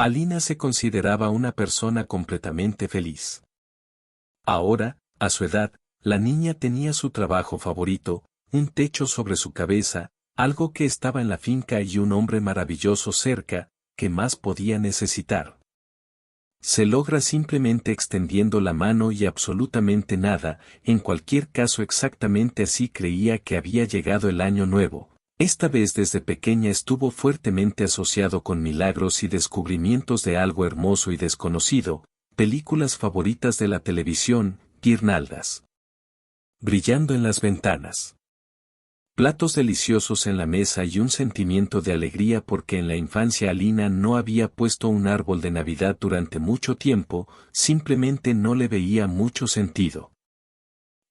Alina se consideraba una persona completamente feliz. Ahora, a su edad, la niña tenía su trabajo favorito, un techo sobre su cabeza, algo que estaba en la finca y un hombre maravilloso cerca, ¿qué más podía necesitar? Se logra simplemente extendiendo la mano y absolutamente nada, en cualquier caso exactamente así creía que había llegado el año nuevo. Esta vez desde pequeña estuvo fuertemente asociado con milagros y descubrimientos de algo hermoso y desconocido, películas favoritas de la televisión, guirnaldas brillando en las ventanas, platos deliciosos en la mesa y un sentimiento de alegría porque en la infancia Alina no había puesto un árbol de Navidad durante mucho tiempo, simplemente no le veía mucho sentido.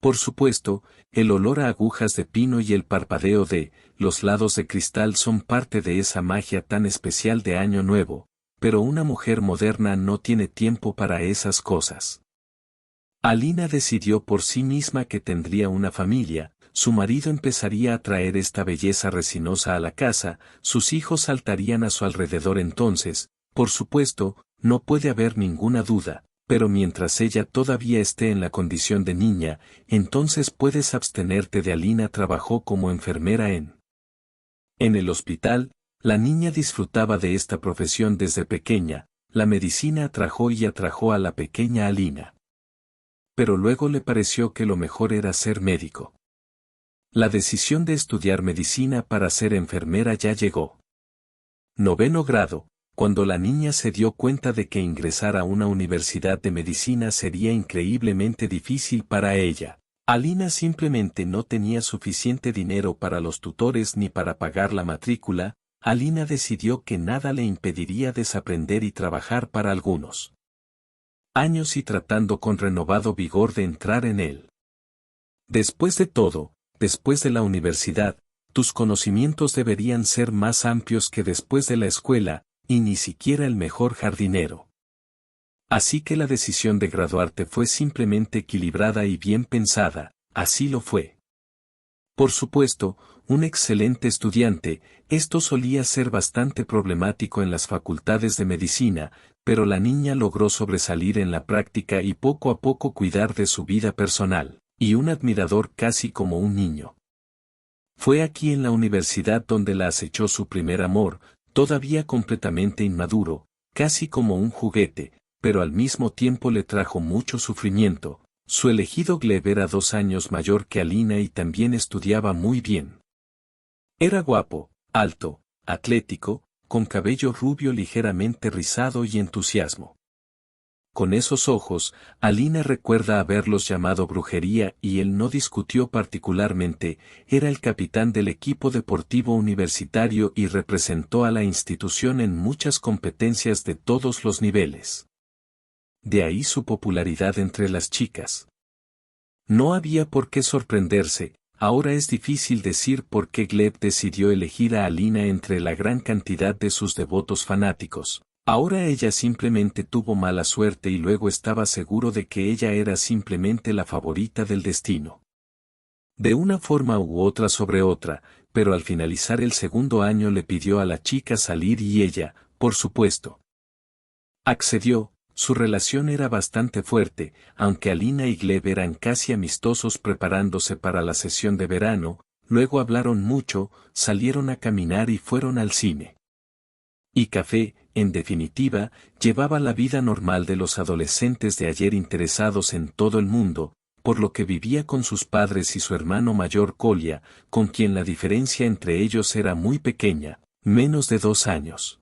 Por supuesto, el olor a agujas de pino y el parpadeo de los lados de cristal son parte de esa magia tan especial de Año Nuevo, pero una mujer moderna no tiene tiempo para esas cosas. Alina decidió por sí misma que tendría una familia, su marido empezaría a traer esta belleza resinosa a la casa, sus hijos saltarían a su alrededor entonces, por supuesto, no puede haber ninguna duda, pero mientras ella todavía esté en la condición de niña, entonces puedes abstenerte de. Alina trabajó como enfermera en el hospital, la niña disfrutaba de esta profesión desde pequeña, la medicina atrajo a la pequeña Alina. Pero luego le pareció que lo mejor era ser médico. La decisión de estudiar medicina para ser enfermera ya llegó. 9º grado, cuando la niña se dio cuenta de que ingresar a una universidad de medicina sería increíblemente difícil para ella. Alina simplemente no tenía suficiente dinero para los tutores ni para pagar la matrícula. Alina decidió que nada le impediría desaprender y trabajar para algunos años y tratando con renovado vigor de entrar en él. Después de todo, después de la universidad, tus conocimientos deberían ser más amplios que después de la escuela, y ni siquiera el mejor jardinero. Así que la decisión de graduarte fue simplemente equilibrada y bien pensada, así lo fue. Por supuesto, un excelente estudiante, esto solía ser bastante problemático en las facultades de medicina, pero la niña logró sobresalir en la práctica y poco a poco cuidar de su vida personal, y un admirador casi como un niño. Fue aquí en la universidad donde la acechó su primer amor, todavía completamente inmaduro, casi como un juguete, pero al mismo tiempo le trajo mucho sufrimiento. Su elegido Gleb era 2 años mayor que Alina y también estudiaba muy bien. Era guapo, alto, atlético, con cabello rubio ligeramente rizado y entusiasmo. Con esos ojos, Alina recuerda haberlos llamado brujería y él no discutió particularmente, era el capitán del equipo deportivo universitario y representó a la institución en muchas competencias de todos los niveles. De ahí su popularidad entre las chicas. No había por qué sorprenderse, ahora es difícil decir por qué Gleb decidió elegir a Alina entre la gran cantidad de sus devotos fanáticos. Ahora ella simplemente tuvo mala suerte y luego estaba seguro de que ella era simplemente la favorita del destino. De una forma u otra sobre otra, pero al finalizar el 2º año le pidió a la chica salir y ella, por supuesto, accedió. Su relación era bastante fuerte, aunque Alina y Gleb eran casi amistosos preparándose para la sesión de verano, luego hablaron mucho, salieron a caminar y fueron al cine. Y café, en definitiva, llevaba la vida normal de los adolescentes de ayer interesados en todo el mundo, por lo que vivía con sus padres y su hermano mayor Kolya, con quien la diferencia entre ellos era muy pequeña, menos de 2 años.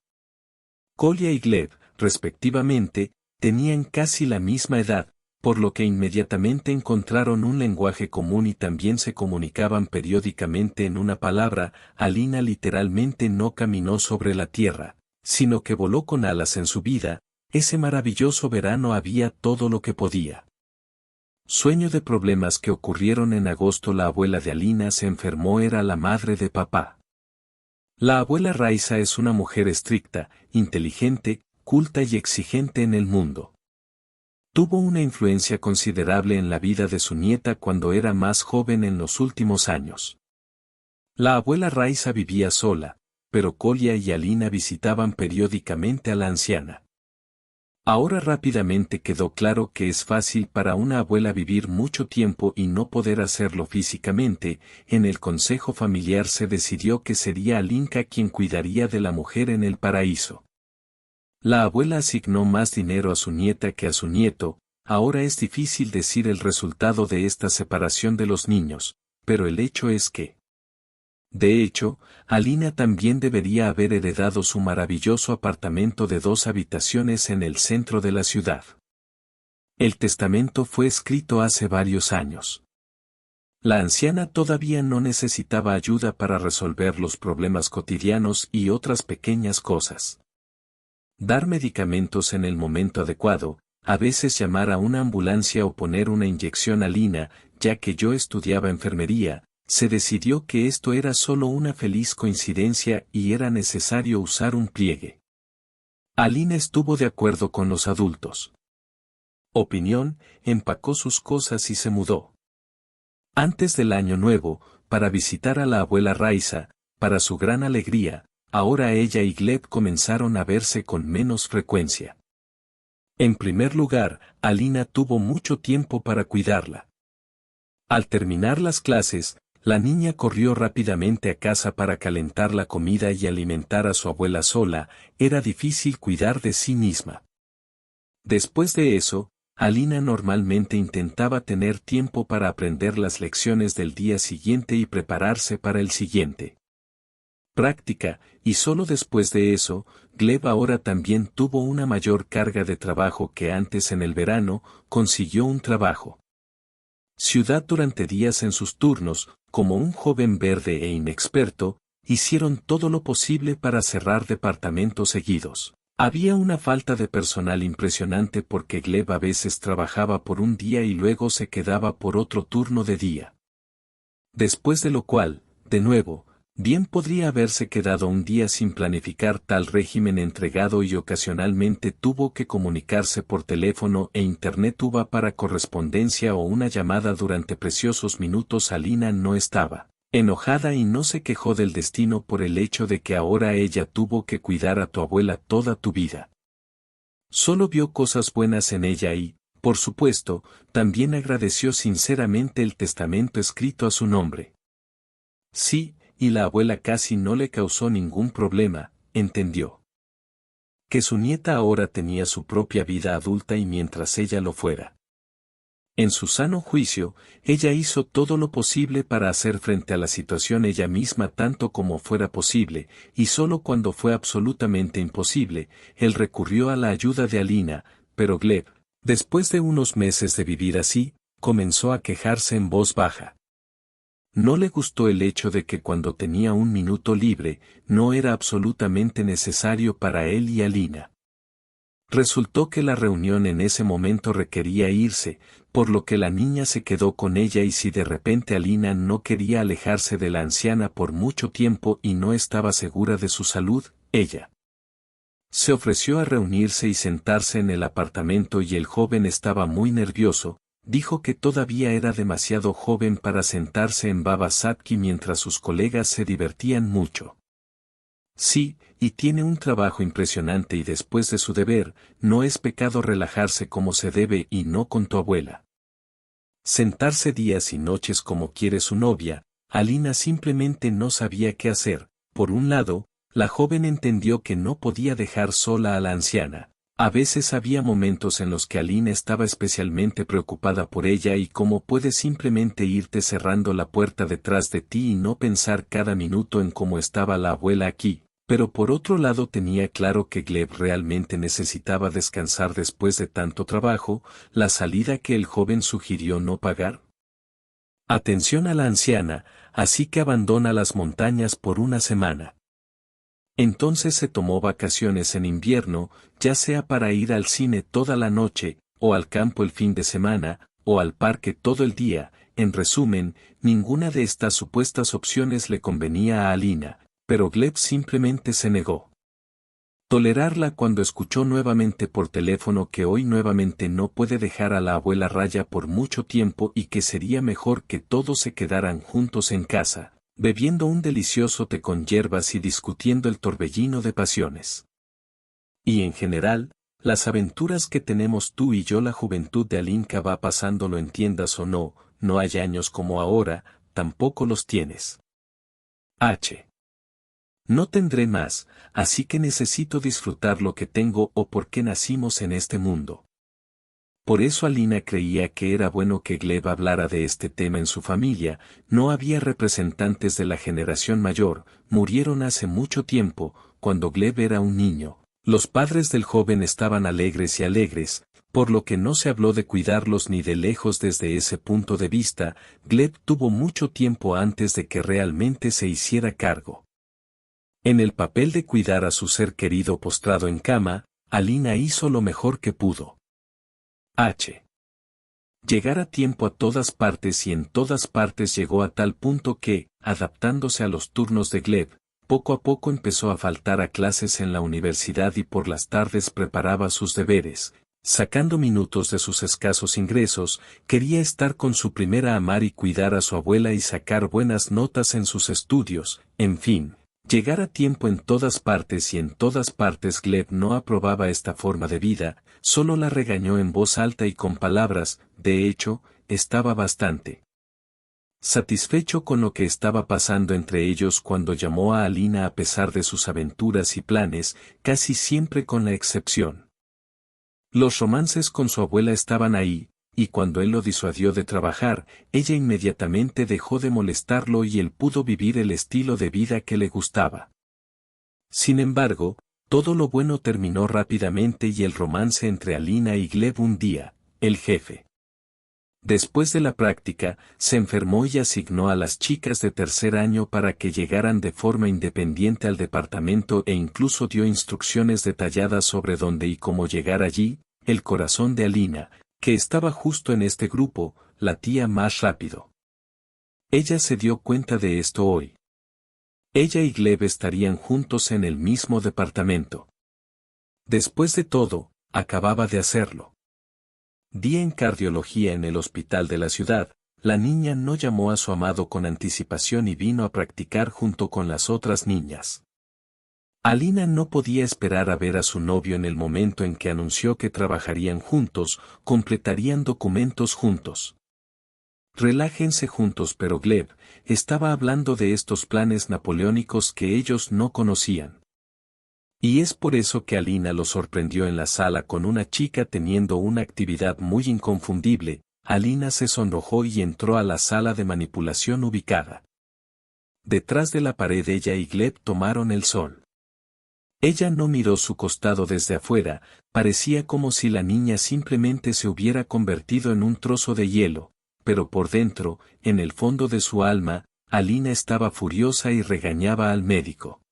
Kolya y Gleb, respectivamente, tenían casi la misma edad, por lo que inmediatamente encontraron un lenguaje común y también se comunicaban periódicamente en una palabra. Alina literalmente no caminó sobre la tierra, sino que voló con alas en su vida. Ese maravilloso verano había todo lo que podía. Sueño de problemas que ocurrieron en agosto. La abuela de Alina se enfermó, era la madre de papá. La abuela Raiza es una mujer estricta, inteligente, culta y exigente en el mundo. Tuvo una influencia considerable en la vida de su nieta cuando era más joven en los últimos años. La abuela Raiza vivía sola, pero Kolya y Alina visitaban periódicamente a la anciana. Ahora rápidamente quedó claro que es fácil para una abuela vivir mucho tiempo y no poder hacerlo físicamente. En el consejo familiar se decidió que sería Alinka quien cuidaría de la mujer en el paraíso. La abuela asignó más dinero a su nieta que a su nieto. Ahora es difícil decir el resultado de esta separación de los niños, pero el hecho es que, de hecho, Alina también debería haber heredado su maravilloso apartamento de 2 habitaciones en el centro de la ciudad. El testamento fue escrito hace varios años. La anciana todavía no necesitaba ayuda para resolver los problemas cotidianos y otras pequeñas cosas. Dar medicamentos en el momento adecuado, a veces llamar a una ambulancia o poner una inyección a Alina, ya que yo estudiaba enfermería. Se decidió que esto era solo una feliz coincidencia y era necesario usar un pliegue. Alina estuvo de acuerdo con los adultos. Opinión, empacó sus cosas y se mudó. Antes del año nuevo, para visitar a la abuela Raiza, para su gran alegría, ahora ella y Gleb comenzaron a verse con menos frecuencia. En primer lugar, Alina tuvo mucho tiempo para cuidarla. Al terminar las clases, la niña corrió rápidamente a casa para calentar la comida y alimentar a su abuela sola. Era difícil cuidar de sí misma. Después de eso, Alina normalmente intentaba tener tiempo para aprender las lecciones del día siguiente y prepararse para el siguiente. Práctica, y solo después de eso, Gleb ahora también tuvo una mayor carga de trabajo que antes. En el verano, consiguió un trabajo. Ciudad durante días en sus turnos, como un joven verde e inexperto, hicieron todo lo posible para cerrar departamentos seguidos. Había una falta de personal impresionante porque Gleb a veces trabajaba por un día y luego se quedaba por otro turno de día. Después de lo cual, de nuevo, bien podría haberse quedado un día sin planificar tal régimen entregado y ocasionalmente tuvo que comunicarse por teléfono e internet para correspondencia o una llamada durante preciosos minutos. Alina no estaba enojada y no se quejó del destino por el hecho de que ahora ella tuvo que cuidar a tu abuela toda tu vida. Solo vio cosas buenas en ella y, por supuesto, también agradeció sinceramente el testamento escrito a su nombre. Sí, y la abuela casi no le causó ningún problema, entendió. Que su nieta ahora tenía su propia vida adulta y mientras ella lo fuera. En su sano juicio, ella hizo todo lo posible para hacer frente a la situación ella misma tanto como fuera posible, y solo cuando fue absolutamente imposible, él recurrió a la ayuda de Alina, pero Gleb, después de unos meses de vivir así, comenzó a quejarse en voz baja. No le gustó el hecho de que cuando tenía un minuto libre, no era absolutamente necesario para él y Alina. Resultó que la reunión en ese momento requería irse, por lo que la niña se quedó con ella y si de repente Alina no quería alejarse de la anciana por mucho tiempo y no estaba segura de su salud, ella se ofreció a reunirse y sentarse en el apartamento y el joven estaba muy nervioso. Dijo que todavía era demasiado joven para sentarse en Baba Satki mientras sus colegas se divertían mucho. Sí, y tiene un trabajo impresionante y después de su deber, no es pecado relajarse como se debe y no con tu abuela. Sentarse días y noches como quiere su novia, Alina simplemente no sabía qué hacer. Por un lado, la joven entendió que no podía dejar sola a la anciana. A veces había momentos en los que Alina estaba especialmente preocupada por ella y cómo puedes simplemente irte cerrando la puerta detrás de ti y no pensar cada minuto en cómo estaba la abuela aquí, pero por otro lado tenía claro que Gleb realmente necesitaba descansar después de tanto trabajo, la salida que el joven sugirió no pagar. Atención a la anciana, así que abandona las montañas por una semana. Entonces se tomó vacaciones en invierno, ya sea para ir al cine toda la noche, o al campo el fin de semana, o al parque todo el día. En resumen, ninguna de estas supuestas opciones le convenía a Alina, pero Gleb simplemente se negó. Tolerarla cuando escuchó nuevamente por teléfono que hoy nuevamente no puede dejar a la abuela Raya por mucho tiempo y que sería mejor que todos se quedaran juntos en casa. bebiendo un delicioso té con hierbas y discutiendo el torbellino de pasiones. Y en general, las aventuras que tenemos tú y yo, la juventud de Alinka va pasando, lo entiendas o no, no hay años como ahora, tampoco los tienes. No tendré más, así que necesito disfrutar lo que tengo o porque nacimos en este mundo. Por eso Alina creía que era bueno que Gleb hablara de este tema en su familia. No había representantes de la generación mayor, murieron hace mucho tiempo, cuando Gleb era un niño. Los padres del joven estaban alegres y alegres, por lo que no se habló de cuidarlos ni de lejos. Desde ese punto de vista, Gleb tuvo mucho tiempo antes de que realmente se hiciera cargo. En el papel de cuidar a su ser querido postrado en cama, Alina hizo lo mejor que pudo. Llegar a tiempo a todas partes, y en todas partes llegó a tal punto que, adaptándose a los turnos de Gleb, poco a poco empezó a faltar a clases en la universidad y por las tardes preparaba sus deberes, sacando minutos de sus escasos ingresos. Quería estar con su primera amar y cuidar a su abuela y sacar buenas notas en sus estudios, en fin. Llegar a tiempo en todas partes, y en todas partes Gleb no aprobaba esta forma de vida, solo la regañó en voz alta y con palabras. De hecho, estaba bastante satisfecho con lo que estaba pasando entre ellos cuando llamó a Alina a pesar de sus aventuras y planes, casi siempre con la excepción. Los romances con su abuela estaban ahí, y cuando él lo disuadió de trabajar, ella inmediatamente dejó de molestarlo y él pudo vivir el estilo de vida que le gustaba. Sin embargo, todo lo bueno terminó rápidamente y el romance entre Alina y Gleb un día, el jefe. Después de la práctica, se enfermó y asignó a las chicas de tercer año para que llegaran de forma independiente al departamento e incluso dio instrucciones detalladas sobre dónde y cómo llegar allí. El corazón de Alina, que estaba justo en este grupo, latía más rápido. Ella se dio cuenta de esto hoy. Ella y Gleb estarían juntos en el mismo departamento. Después de todo, acababa de hacerlo. Día en cardiología en el hospital de la ciudad, la niña no llamó a su amado con anticipación y vino a practicar junto con las otras niñas. Alina no podía esperar a ver a su novio en el momento en que anunció que trabajarían juntos, completarían documentos juntos. Relájense juntos, pero Gleb estaba hablando de estos planes napoleónicos que ellos no conocían. Y es por eso que Alina lo sorprendió en la sala con una chica teniendo una actividad muy inconfundible. Alina se sonrojó y entró a la sala de manipulación ubicada detrás de la pared. Ella y Gleb tomaron el sol. Ella no miró su costado desde afuera, parecía como si la niña simplemente se hubiera convertido en un trozo de hielo, pero por dentro, en el fondo de su alma, Alina estaba furiosa y regañaba al médico.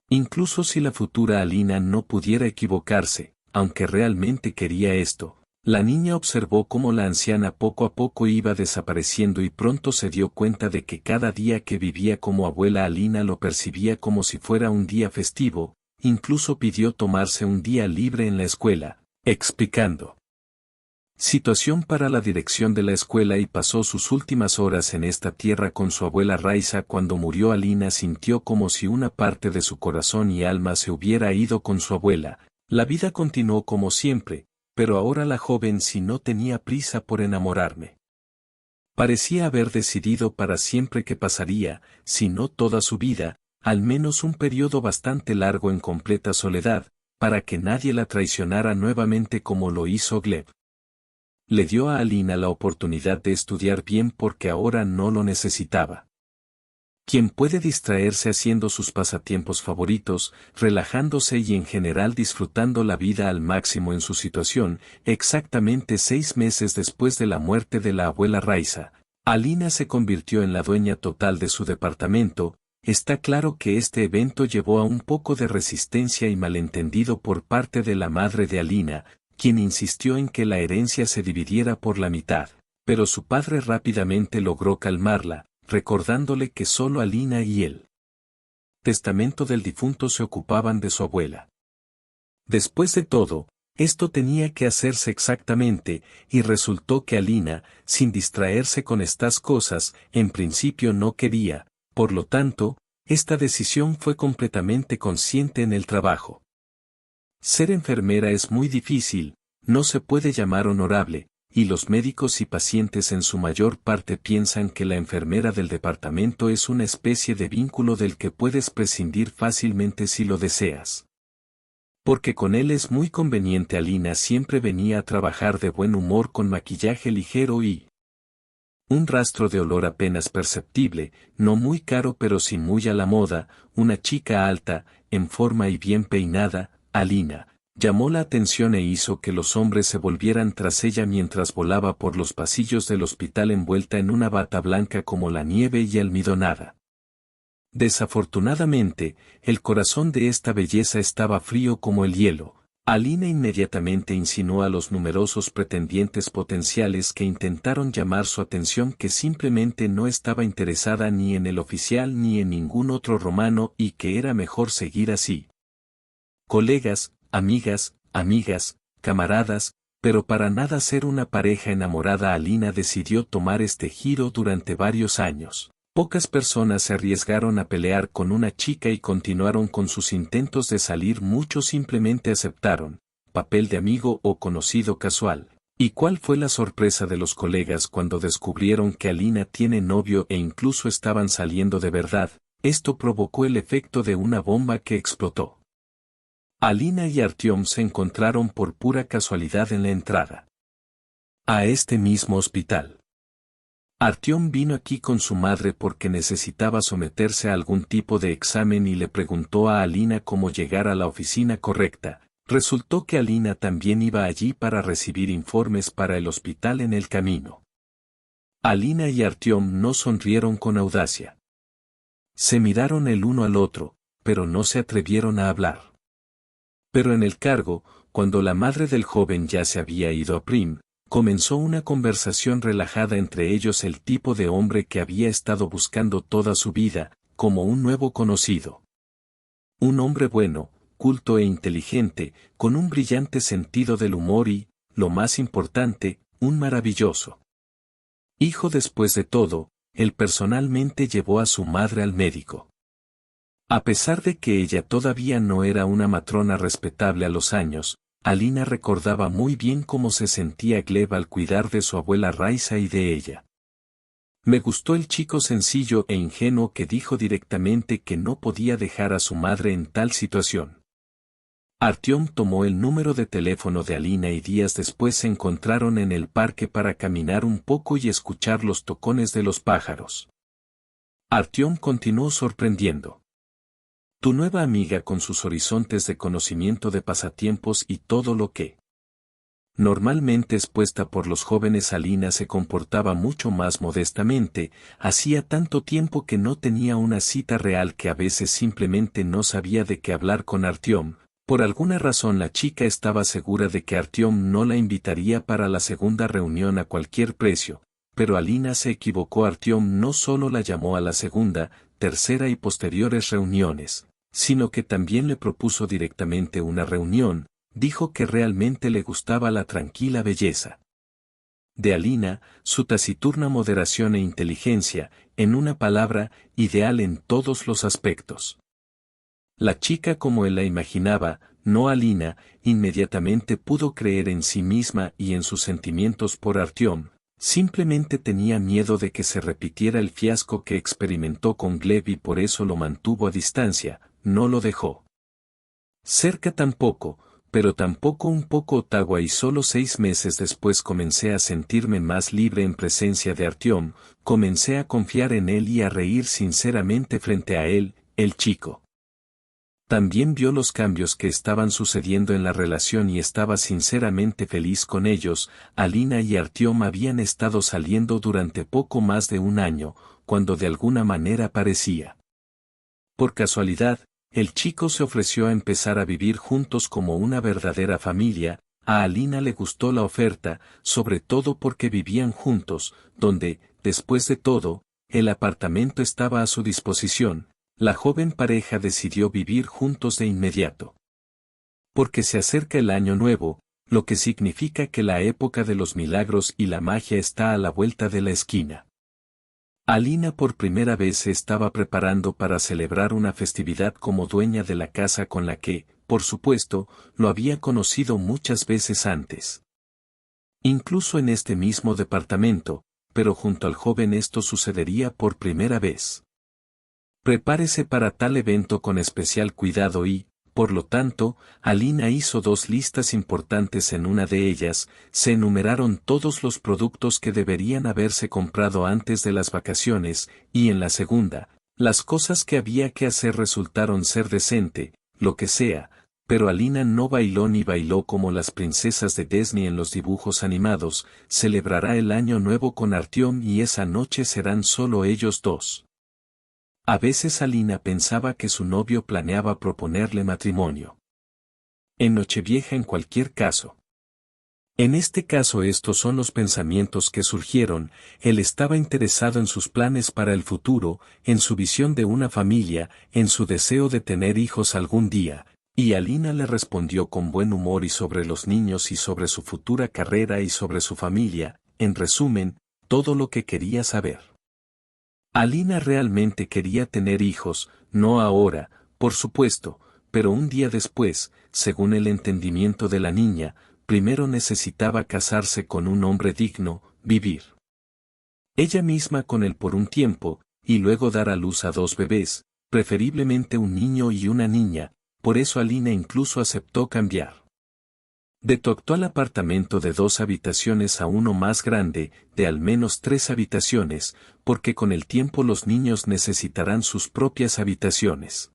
Incluso si la futura Alina no pudiera equivocarse, aunque realmente quería esto, la niña observó cómo la anciana poco a poco iba desapareciendo y pronto se dio cuenta de que cada día que vivía como abuela Alina lo percibía como si fuera un día festivo. Incluso pidió tomarse un día libre en la escuela, explicando situación para la dirección de la escuela, y pasó sus últimas horas en esta tierra con su abuela Raiza. Cuando murió Alina sintió como si una parte de su corazón y alma se hubiera ido con su abuela. La vida continuó como siempre, pero ahora la joven sí no tenía prisa por enamorarme. Parecía haber decidido para siempre que pasaría, si no toda su vida, al menos un periodo bastante largo en completa soledad, para que nadie la traicionara nuevamente como lo hizo Gleb. Le dio a Alina la oportunidad de estudiar bien porque ahora no lo necesitaba. Quien puede distraerse haciendo sus pasatiempos favoritos, relajándose y en general disfrutando la vida al máximo en su situación. Exactamente 6 meses después de la muerte de la abuela Raiza, Alina se convirtió en la dueña total de su departamento. Está claro que este evento llevó a un poco de resistencia y malentendido por parte de la madre de Alina, quien insistió en que la herencia se dividiera por la mitad, pero su padre rápidamente logró calmarla, recordándole que solo Alina y el testamento del difunto se ocupaban de su abuela. Después de todo, esto tenía que hacerse exactamente, y resultó que Alina, sin distraerse con estas cosas, en principio no quería, Por lo tanto, esta decisión fue completamente consciente en el trabajo. Ser enfermera es muy difícil, no se puede llamar honorable, y los médicos y pacientes en su mayor parte piensan que la enfermera del departamento es una especie de vínculo del que puedes prescindir fácilmente si lo deseas. Porque con él es muy conveniente. Alina siempre venía a trabajar de buen humor con maquillaje ligero y un rastro de olor apenas perceptible, no muy caro pero sí muy a la moda, una chica alta, en forma y bien peinada. Alina llamó la atención e hizo que los hombres se volvieran tras ella mientras volaba por los pasillos del hospital envuelta en una bata blanca como la nieve y almidonada. Desafortunadamente, el corazón de esta belleza estaba frío como el hielo. Alina inmediatamente insinuó a los numerosos pretendientes potenciales que intentaron llamar su atención que simplemente no estaba interesada ni en el oficial ni en ningún otro romano y que era mejor seguir así. Colegas, amigas, camaradas, pero para nada ser una pareja enamorada. Alina decidió tomar este giro durante varios años. Pocas personas se arriesgaron a pelear con una chica y continuaron con sus intentos de salir. Muchos simplemente aceptaron, papel de amigo o conocido casual. ¿Y cuál fue la sorpresa de los colegas cuando descubrieron que Alina tiene novio e incluso estaban saliendo de verdad? Esto provocó el efecto de una bomba que explotó. Alina y Artyom se encontraron por pura casualidad en la entrada a este mismo hospital. Artyom vino aquí con su madre porque necesitaba someterse a algún tipo de examen y le preguntó a Alina cómo llegar a la oficina correcta. Resultó que Alina también iba allí para recibir informes para el hospital en el camino. Alina y Artyom no sonrieron con audacia. Se miraron el uno al otro, pero no se atrevieron a hablar. Pero en el cargo, cuando la madre del joven ya se había ido a Prim, comenzó una conversación relajada entre ellos. El tipo de hombre que había estado buscando toda su vida, como un nuevo conocido. Un hombre bueno, culto e inteligente, con un brillante sentido del humor y, lo más importante, un maravilloso hijo. Después de todo, él personalmente llevó a su madre al médico. A pesar de que ella todavía no era una matrona respetable a los años, Alina recordaba muy bien cómo se sentía Gleb al cuidar de su abuela Raisa y de ella. Me gustó el chico sencillo e ingenuo que dijo directamente que no podía dejar a su madre en tal situación. Artyom tomó el número de teléfono de Alina y días después se encontraron en el parque para caminar un poco y escuchar los tocones de los pájaros. Artyom continuó sorprendiendo. Tu nueva amiga con sus horizontes de conocimiento de pasatiempos y todo lo que normalmente expuesta por los jóvenes. Alina se comportaba mucho más modestamente, hacía tanto tiempo que no tenía una cita real que a veces simplemente no sabía de qué hablar con Artyom. Por alguna razón la chica estaba segura de que Artyom no la invitaría para la segunda reunión a cualquier precio, pero Alina se equivocó. Artyom no solo la llamó a la segunda, tercera y posteriores reuniones, sino que también le propuso directamente una reunión. Dijo que realmente le gustaba la tranquila belleza de Alina, su taciturna moderación e inteligencia, en una palabra, ideal en todos los aspectos. La chica como él la imaginaba, no Alina, inmediatamente pudo creer en sí misma y en sus sentimientos por Artyom. Simplemente tenía miedo de que se repitiera el fiasco que experimentó con Gleb y por eso lo mantuvo a distancia, no lo dejó cerca tampoco, pero tampoco un poco Ottawa. Y solo 6 meses después comencé a sentirme más libre en presencia de Artyom, comencé a confiar en él y a reír sinceramente frente a él. El chico también vio los cambios que estaban sucediendo en la relación y estaba sinceramente feliz con ellos. Alina y Artyom habían estado saliendo durante poco más de un año, cuando de alguna manera parecía. Por casualidad, el chico se ofreció a empezar a vivir juntos como una verdadera familia. A Alina le gustó la oferta, sobre todo porque vivían juntos, donde, después de todo, el apartamento estaba a su disposición. La joven pareja decidió vivir juntos de inmediato. Porque se acerca el año nuevo, lo que significa que la época de los milagros y la magia está a la vuelta de la esquina. Alina por primera vez se estaba preparando para celebrar una festividad como dueña de la casa con la que, por supuesto, lo había conocido muchas veces antes. Incluso en este mismo departamento, pero junto al joven esto sucedería por primera vez. Prepárese para tal evento con especial cuidado y, por lo tanto, Alina hizo dos listas importantes. En una de ellas, se enumeraron todos los productos que deberían haberse comprado antes de las vacaciones, y en la segunda, las cosas que había que hacer resultaron ser decente, lo que sea, pero Alina no bailó ni bailó como las princesas de Disney en los dibujos animados. Celebrará el año nuevo con Artyom y esa noche serán solo ellos dos. A veces Alina pensaba que su novio planeaba proponerle matrimonio. En Nochevieja en cualquier caso. En este caso estos son los pensamientos que surgieron. Él estaba interesado en sus planes para el futuro, en su visión de una familia, en su deseo de tener hijos algún día, y Alina le respondió con buen humor y sobre los niños y sobre su futura carrera y sobre su familia, en resumen, todo lo que quería saber. Alina realmente quería tener hijos, no ahora, por supuesto, pero un día después, según el entendimiento de la niña, primero necesitaba casarse con un hombre digno, vivir ella misma con él por un tiempo, y luego dar a luz a dos bebés, preferiblemente un niño y una niña. Por eso Alina incluso aceptó cambiar de tu actual apartamento de 2 habitaciones a uno más grande, de al menos 3 habitaciones, porque con el tiempo los niños necesitarán sus propias habitaciones.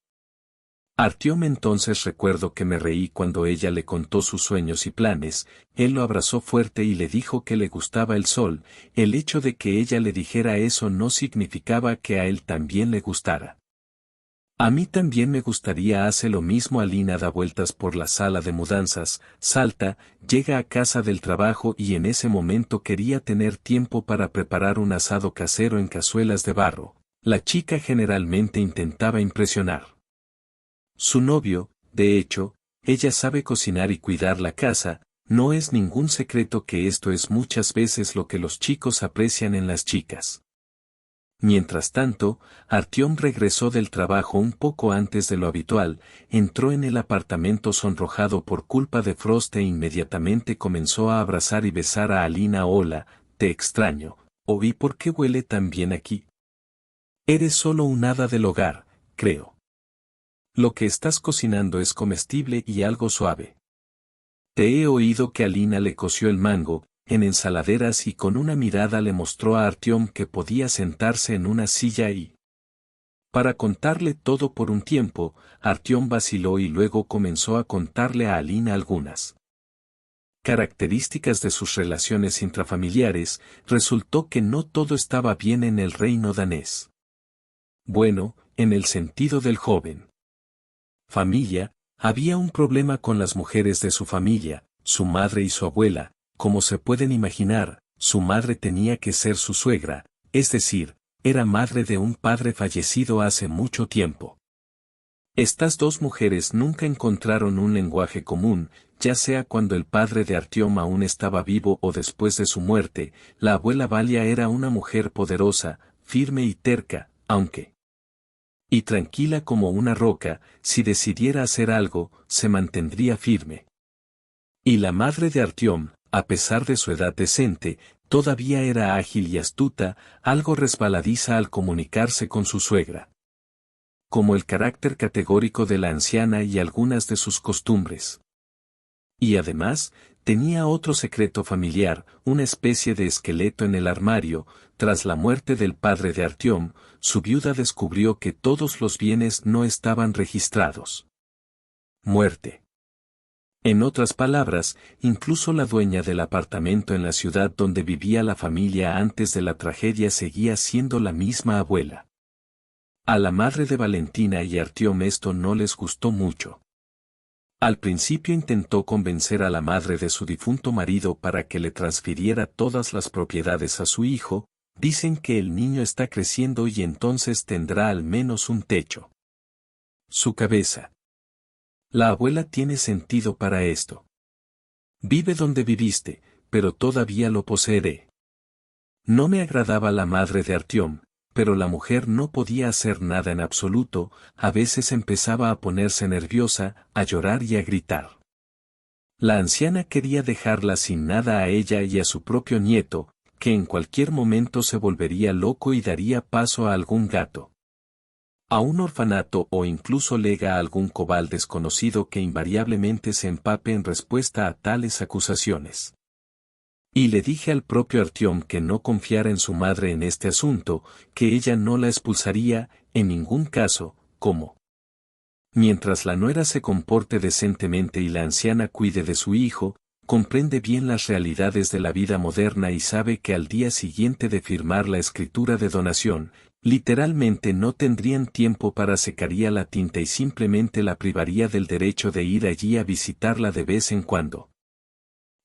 Artyom entonces recuerdo que me reí cuando ella le contó sus sueños y planes. Él lo abrazó fuerte y le dijo que le gustaba el sol. El hecho de que ella le dijera eso no significaba que a él también le gustara. A mí también me gustaría. Hace lo mismo. Alina da vueltas por la sala de mudanzas, salta, llega a casa del trabajo y en ese momento quería tener tiempo para preparar un asado casero en cazuelas de barro. La chica generalmente intentaba impresionar su novio. De hecho, ella sabe cocinar y cuidar la casa. No es ningún secreto que esto es muchas veces lo que los chicos aprecian en las chicas. Mientras tanto, Artyom regresó del trabajo un poco antes de lo habitual, entró en el apartamento sonrojado por culpa de Frost e inmediatamente comenzó a abrazar y besar a Alina. Hola, te extraño. ¿Y por qué huele tan bien aquí? Eres solo un hada del hogar, creo. Lo que estás cocinando es comestible y algo suave. Te he oído que Alina le coció el mango en ensaladeras y con una mirada le mostró a Artyom que podía sentarse en una silla y, para contarle todo por un tiempo, Artyom vaciló y luego comenzó a contarle a Alina algunas características de sus relaciones intrafamiliares. Resultó que no todo estaba bien en el reino danés. Bueno, en el sentido del joven familia, había un problema con las mujeres de su familia, su madre y su abuela. Como se pueden imaginar, su madre tenía que ser su suegra, es decir, era madre de un padre fallecido hace mucho tiempo. Estas dos mujeres nunca encontraron un lenguaje común, ya sea cuando el padre de Artyom aún estaba vivo o después de su muerte. La abuela Valia era una mujer poderosa, firme y terca, aunque y tranquila como una roca. Si decidiera hacer algo, se mantendría firme. Y la madre de Artyom, a pesar de su edad decente, todavía era ágil y astuta, algo resbaladiza al comunicarse con su suegra. Como el carácter categórico de la anciana y algunas de sus costumbres. Y además, tenía otro secreto familiar, una especie de esqueleto en el armario. Tras la muerte del padre de Artyom, su viuda descubrió que todos los bienes no estaban registrados. Muerte. En otras palabras, incluso la dueña del apartamento en la ciudad donde vivía la familia antes de la tragedia seguía siendo la misma abuela. A la madre de Valentina y Artyom esto no les gustó mucho. Al principio intentó convencer a la madre de su difunto marido para que le transfiriera todas las propiedades a su hijo. Dicen que el niño está creciendo y entonces tendrá al menos un techo. Su cabeza. La abuela tiene sentido para esto. Vive donde viviste, pero todavía lo poseeré. No me agradaba la madre de Artyom, pero la mujer no podía hacer nada en absoluto, a veces empezaba a ponerse nerviosa, a llorar y a gritar. La anciana quería dejarla sin nada a ella y a su propio nieto, que en cualquier momento se volvería loco y daría paso a algún gato, a un orfanato o incluso lega a algún cobal desconocido que invariablemente se empape en respuesta a tales acusaciones. Y le dije al propio Artyom que no confiara en su madre en este asunto, que ella no la expulsaría, en ningún caso, como mientras la nuera se comporte decentemente y la anciana cuide de su hijo, comprende bien las realidades de la vida moderna y sabe que al día siguiente de firmar la escritura de donación, literalmente no tendrían tiempo para secaría la tinta y simplemente la privaría del derecho de ir allí a visitarla de vez en cuando.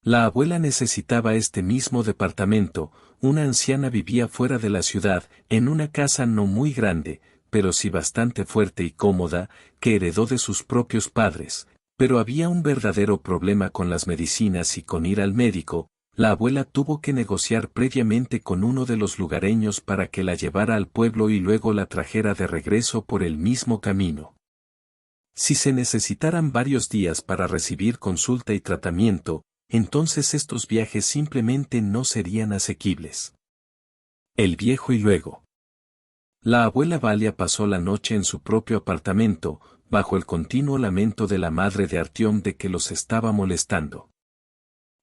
La abuela necesitaba este mismo departamento, una anciana vivía fuera de la ciudad, en una casa no muy grande, pero sí bastante fuerte y cómoda, que heredó de sus propios padres, pero había un verdadero problema con las medicinas y con ir al médico. La abuela tuvo que negociar previamente con uno de los lugareños para que la llevara al pueblo y luego la trajera de regreso por el mismo camino. Si se necesitaran varios días para recibir consulta y tratamiento, entonces estos viajes simplemente no serían asequibles. El viejo y luego. La abuela Valia pasó la noche en su propio apartamento, bajo el continuo lamento de la madre de Artyom de que los estaba molestando.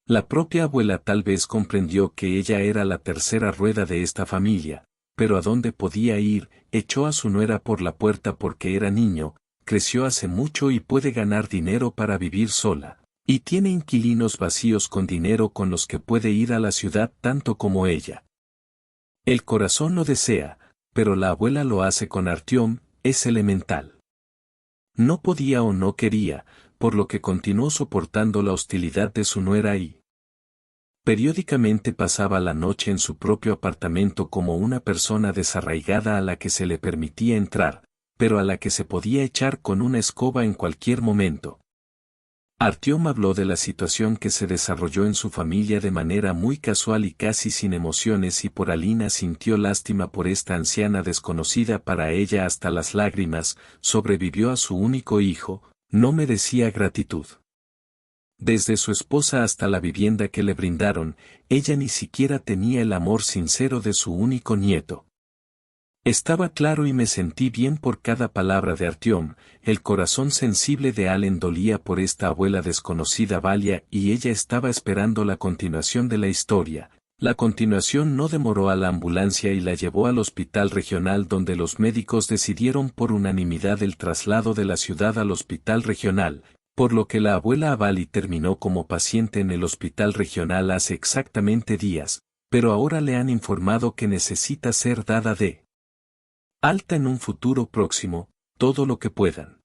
La propia abuela tal vez comprendió que ella era la tercera rueda de esta familia, pero a dónde podía ir, echó a su nuera por la puerta porque era niño, creció hace mucho y puede ganar dinero para vivir sola, y tiene inquilinos vacíos con dinero con los que puede ir a la ciudad tanto como ella. El corazón lo desea, pero la abuela lo hace con Artyom, es elemental. No podía o no quería, por lo que continuó soportando la hostilidad de su nuera y periódicamente pasaba la noche en su propio apartamento como una persona desarraigada a la que se le permitía entrar, pero a la que se podía echar con una escoba en cualquier momento. Artyom habló de la situación que se desarrolló en su familia de manera muy casual y casi sin emociones y por Alina sintió lástima por esta anciana desconocida para ella hasta las lágrimas, sobrevivió a su único hijo, no merecía gratitud. Desde su esposa hasta la vivienda que le brindaron, ella ni siquiera tenía el amor sincero de su único nieto. Estaba claro y me sentí bien por cada palabra de Artyom, el corazón sensible de Allen dolía por esta abuela desconocida Valia y ella estaba esperando la continuación de la historia. La continuación no demoró a la ambulancia y la llevó al hospital regional donde los médicos decidieron por unanimidad el traslado de la ciudad al hospital regional, por lo que la abuela Avali terminó como paciente en el hospital regional hace exactamente días, pero ahora le han informado que necesita ser dada de alta en un futuro próximo, todo lo que puedan.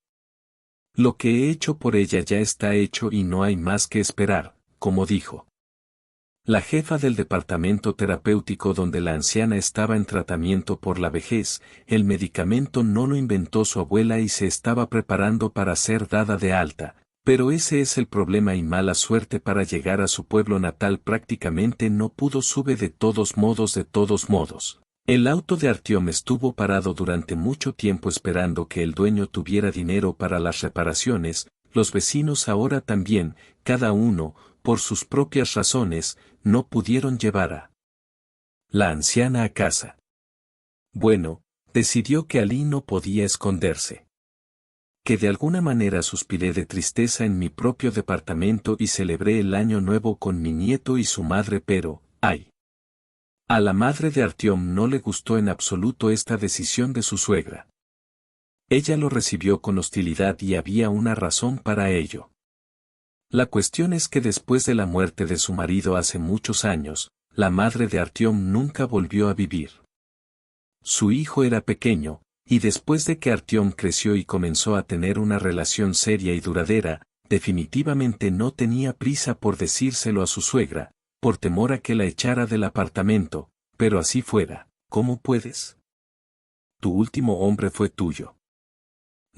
Lo que he hecho por ella ya está hecho y no hay más que esperar, como dijo la jefa del departamento terapéutico donde la anciana estaba en tratamiento por la vejez. El medicamento no lo inventó su abuela y se estaba preparando para ser dada de alta, pero ese es el problema y mala suerte para llegar a su pueblo natal prácticamente no pudo sube de todos modos. El auto de Artyom estuvo parado durante mucho tiempo esperando que el dueño tuviera dinero para las reparaciones, los vecinos ahora también, cada uno, por sus propias razones, no pudieron llevar a la anciana a casa. Bueno, decidió que Ali no podía esconderse. Que de alguna manera suspiré de tristeza en mi propio departamento y celebré el año nuevo con mi nieto y su madre pero, ¡ay! A la madre de Artyom no le gustó en absoluto esta decisión de su suegra. Ella lo recibió con hostilidad y había una razón para ello. La cuestión es que después de la muerte de su marido hace muchos años, la madre de Artyom nunca volvió a vivir. Su hijo era pequeño, y después de que Artyom creció y comenzó a tener una relación seria y duradera, definitivamente no tenía prisa por decírselo a su suegra, por temor a que la echara del apartamento, pero así fuera, ¿cómo puedes? Tu último hombre fue tuyo.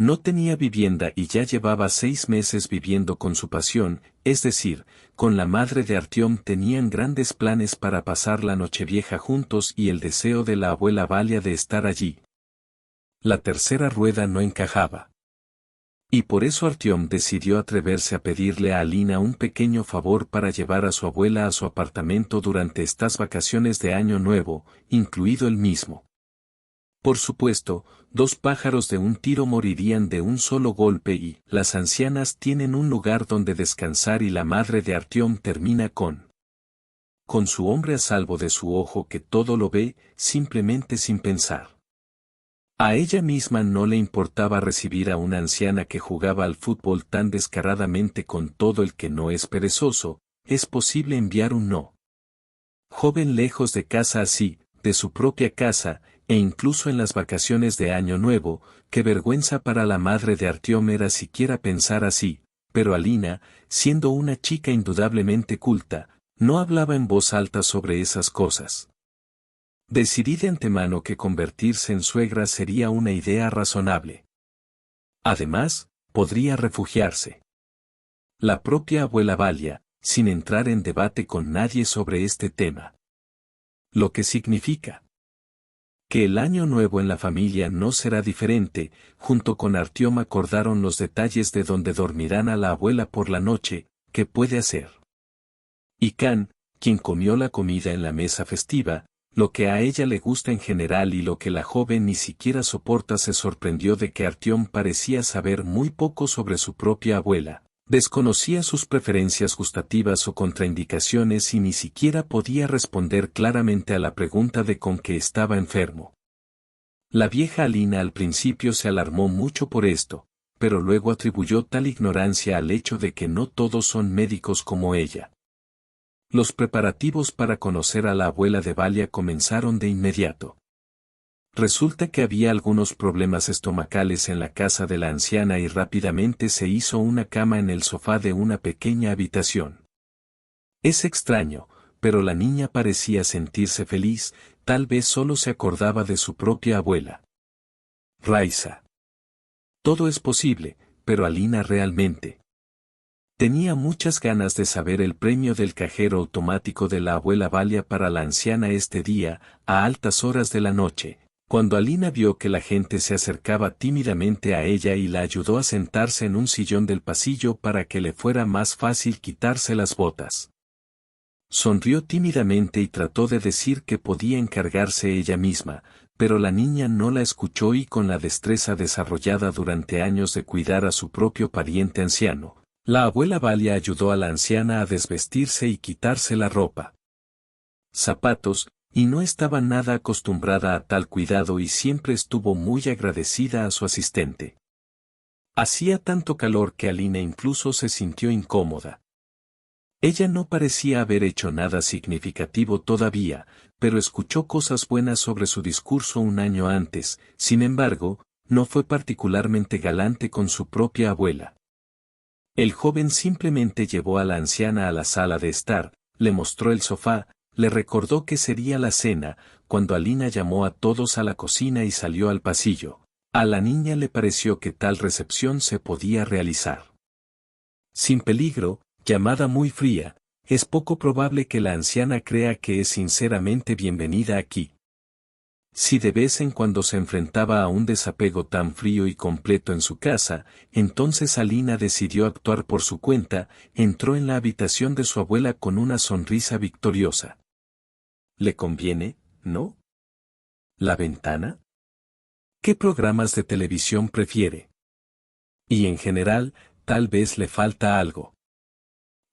No tenía vivienda y ya llevaba 6 meses viviendo con su pasión, es decir, con la madre de Artyom. Tenían grandes planes para pasar la Nochevieja juntos y el deseo de la abuela Valia de estar allí. La tercera rueda no encajaba. Y por eso Artyom decidió atreverse a pedirle a Alina un pequeño favor para llevar a su abuela a su apartamento durante estas vacaciones de Año Nuevo, incluido él mismo. Por supuesto, 2 pájaros de un tiro morirían de un solo golpe y las ancianas tienen un lugar donde descansar y la madre de Artyom termina con su hombre a salvo de su ojo que todo lo ve, simplemente sin pensar. A ella misma no le importaba recibir a una anciana que jugaba al fútbol tan descaradamente con todo el que no es perezoso. Es posible enviar un no joven lejos de casa así, de su propia casa, e incluso en las vacaciones de Año Nuevo. Qué vergüenza para la madre de Artyom era siquiera pensar así, pero Alina, siendo una chica indudablemente culta, no hablaba en voz alta sobre esas cosas. Decidí de antemano que convertirse en suegra sería una idea razonable. Además, podría refugiarse. La propia abuela Valia, sin entrar en debate con nadie sobre este tema. Lo que significa que el año nuevo en la familia no será diferente. Junto con Artyom acordaron los detalles de dónde dormirán a la abuela por la noche, qué puede hacer. Y Khan, quien comió la comida en la mesa festiva, lo que a ella le gusta en general y lo que la joven ni siquiera soporta, se sorprendió de que Artyom parecía saber muy poco sobre su propia abuela. Desconocía sus preferencias gustativas o contraindicaciones y ni siquiera podía responder claramente a la pregunta de con qué estaba enfermo. La vieja Alina al principio se alarmó mucho por esto, pero luego atribuyó tal ignorancia al hecho de que no todos son médicos como ella. Los preparativos para conocer a la abuela de Valia comenzaron de inmediato. Resulta que había algunos problemas estomacales en la casa de la anciana y rápidamente se hizo una cama en el sofá de una pequeña habitación. Es extraño, pero la niña parecía sentirse feliz, tal vez solo se acordaba de su propia abuela. Raisa. Todo es posible, pero Alina realmente tenía muchas ganas de saber el premio del cajero automático de la abuela Valia para la anciana este día, a altas horas de la noche. Cuando Alina vio que la gente se acercaba tímidamente a ella y la ayudó a sentarse en un sillón del pasillo para que le fuera más fácil quitarse las botas. Sonrió tímidamente y trató de decir que podía encargarse ella misma, pero la niña no la escuchó y con la destreza desarrollada durante años de cuidar a su propio pariente anciano, la abuela Valia ayudó a la anciana a desvestirse y quitarse la ropa, zapatos, y no estaba nada acostumbrada a tal cuidado y siempre estuvo muy agradecida a su asistente. Hacía tanto calor que Alina incluso se sintió incómoda. Ella no parecía haber hecho nada significativo todavía, pero escuchó cosas buenas sobre su discurso un año antes. Sin embargo, no fue particularmente galante con su propia abuela. El joven simplemente llevó a la anciana a la sala de estar, le mostró el sofá, le recordó que sería la cena. Cuando Alina llamó a todos a la cocina y salió al pasillo, a la niña le pareció que tal recepción se podía realizar sin peligro. Llamada muy fría, es poco probable que la anciana crea que es sinceramente bienvenida aquí. Si de vez en cuando se enfrentaba a un desapego tan frío y completo en su casa, entonces Alina decidió actuar por su cuenta. Entró en la habitación de su abuela con una sonrisa victoriosa. ¿Le conviene, no? ¿La ventana? ¿Qué programas de televisión prefiere? Y en general, tal vez le falta algo.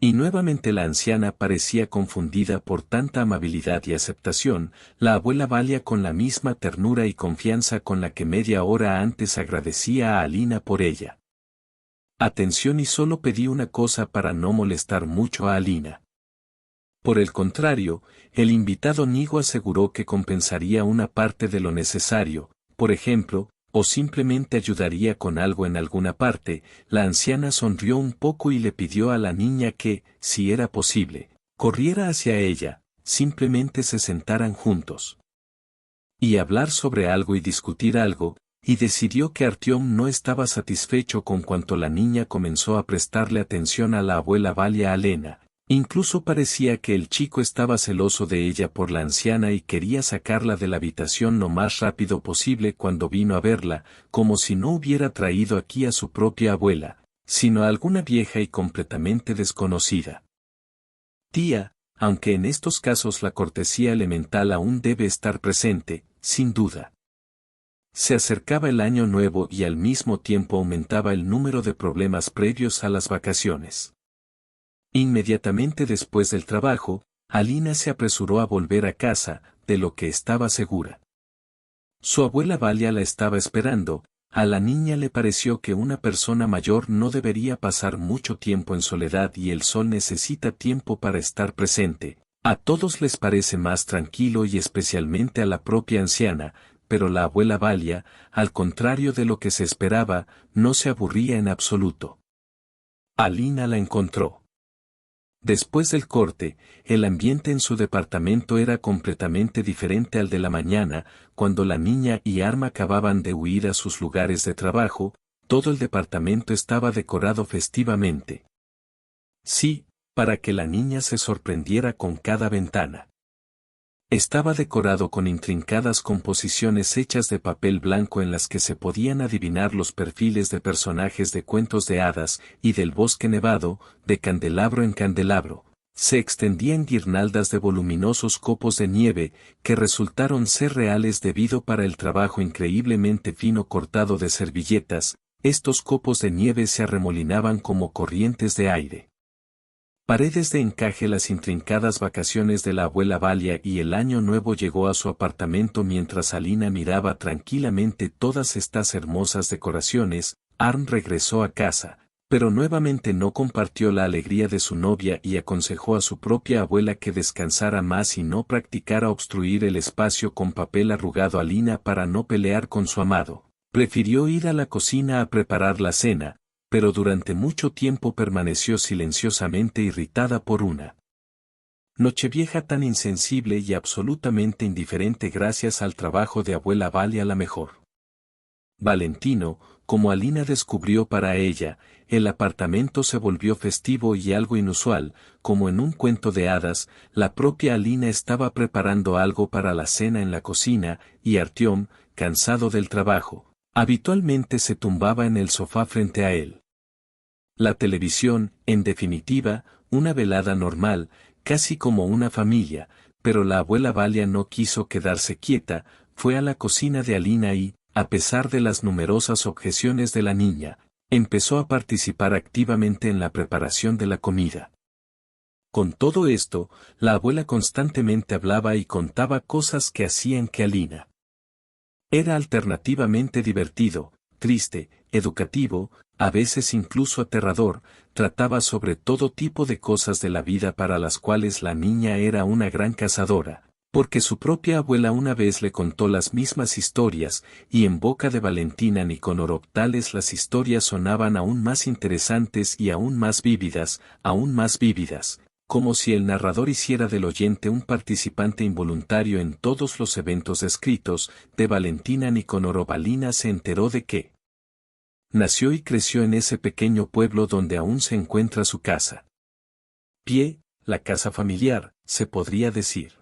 Y nuevamente la anciana parecía confundida por tanta amabilidad y aceptación. La abuela Valia, con la misma ternura y confianza con la que media hora antes agradecía a Alina por ella. Atención, y solo pedí una cosa para no molestar mucho a Alina. Por el contrario, el invitado Nigo aseguró que compensaría una parte de lo necesario, por ejemplo, o simplemente ayudaría con algo en alguna parte. La anciana sonrió un poco y le pidió a la niña que, si era posible, corriera hacia ella, simplemente se sentaran juntos. Y hablar sobre algo y discutir algo. y decidió que Artyom no estaba satisfecho con cuanto la niña comenzó a prestarle atención a la abuela Valia Alena. Incluso parecía que el chico estaba celoso de ella por la anciana y quería sacarla de la habitación lo más rápido posible cuando vino a verla, como si no hubiera traído aquí a su propia abuela, sino a alguna vieja y completamente desconocida. Tía, aunque en estos casos la cortesía elemental aún debe estar presente, sin duda. Se acercaba el año nuevo y al mismo tiempo aumentaba el número de problemas previos a las vacaciones. Inmediatamente después del trabajo, Alina se apresuró a volver a casa, de lo que estaba segura. Su abuela Valia la estaba esperando. A la niña le pareció que una persona mayor no debería pasar mucho tiempo en soledad y el sol necesita tiempo para estar presente. A todos les parece más tranquilo y especialmente a la propia anciana, pero la abuela Valia, al contrario de lo que se esperaba, no se aburría en absoluto. Alina la encontró. Después del corte, el ambiente en su departamento era completamente diferente al de la mañana, cuando la niña y Arma acababan de huir a sus lugares de trabajo. Todo el departamento estaba decorado festivamente. Sí, para que la niña se sorprendiera con cada ventana. Estaba decorado con intrincadas composiciones hechas de papel blanco en las que se podían adivinar los perfiles de personajes de cuentos de hadas y del bosque nevado, de candelabro en candelabro. Se extendían guirnaldas de voluminosos copos de nieve, que resultaron ser reales debido para el trabajo increíblemente fino cortado de servilletas. Estos copos de nieve se arremolinaban como corrientes de aire. Paredes de encaje. Las intrincadas vacaciones de la abuela Valia y el año nuevo llegó a su apartamento mientras Alina miraba tranquilamente todas estas hermosas decoraciones. Arm regresó a casa, pero nuevamente no compartió la alegría de su novia y aconsejó a su propia abuela que descansara más y no practicara obstruir el espacio con papel arrugado. Alina, para no pelear con su amado, prefirió ir a la cocina a preparar la cena, pero durante mucho tiempo permaneció silenciosamente irritada por una Nochevieja tan insensible y absolutamente indiferente gracias al trabajo de abuela Valia la mejor. Valentino, como Alina descubrió para ella, el apartamento se volvió festivo y algo inusual, como en un cuento de hadas. La propia Alina estaba preparando algo para la cena en la cocina, y Artyom, cansado del trabajo, habitualmente se tumbaba en el sofá frente a él. La televisión, en definitiva, una velada normal, casi como una familia, pero la abuela Valia no quiso quedarse quieta, fue a la cocina de Alina y, a pesar de las numerosas objeciones de la niña, empezó a participar activamente en la preparación de la comida. Con todo esto, la abuela constantemente hablaba y contaba cosas que hacían que Alina era alternativamente divertido, triste, educativo, a veces incluso aterrador. Trataba sobre todo tipo de cosas de la vida para las cuales la niña era una gran cazadora, porque su propia abuela una vez le contó las mismas historias, y en boca de Valentina Nikonórov tales las historias sonaban aún más interesantes y aún más vívidas, como si el narrador hiciera del oyente un participante involuntario en todos los eventos descritos. De Valentina Nikonórov Alina se enteró de que nació y creció en ese pequeño pueblo donde aún se encuentra su casa. La casa familiar, se podría decir.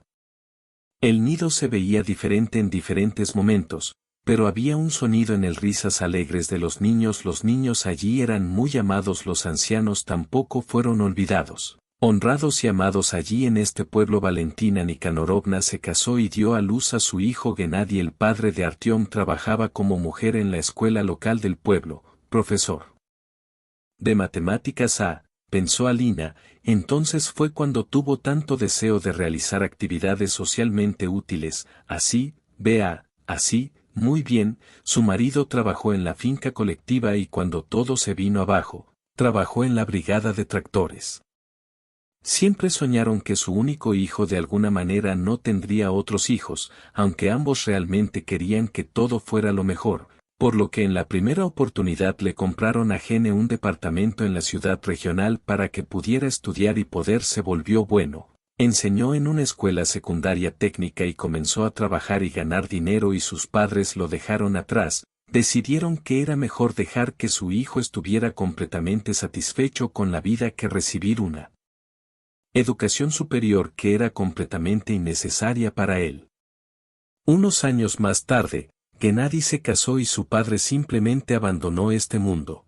El nido se veía diferente en diferentes momentos, pero había un sonido en el risas alegres de los niños. Los niños allí eran muy amados, los ancianos tampoco fueron olvidados. Honrados y amados allí en este pueblo. Valentina Nikanorovna se casó y dio a luz a su hijo Gennady. El padre de Artyom trabajaba como mujer en la escuela local del pueblo, profesor de matemáticas. Pensó Alina, entonces fue cuando tuvo tanto deseo de realizar actividades socialmente útiles. Así, muy bien, su marido trabajó en la finca colectiva y cuando todo se vino abajo, trabajó en la brigada de tractores. Siempre soñaron que su único hijo de alguna manera no tendría otros hijos, aunque ambos realmente querían que todo fuera lo mejor, por lo que en la primera oportunidad le compraron a Gene un departamento en la ciudad regional para que pudiera estudiar y poder. Se volvió bueno. Enseñó en una escuela secundaria técnica y comenzó a trabajar y ganar dinero y sus padres lo dejaron atrás, decidieron que era mejor dejar que su hijo estuviera completamente satisfecho con la vida que recibir una educación superior que era completamente innecesaria para él. Unos años más tarde, Gennady se casó y su padre simplemente abandonó este mundo.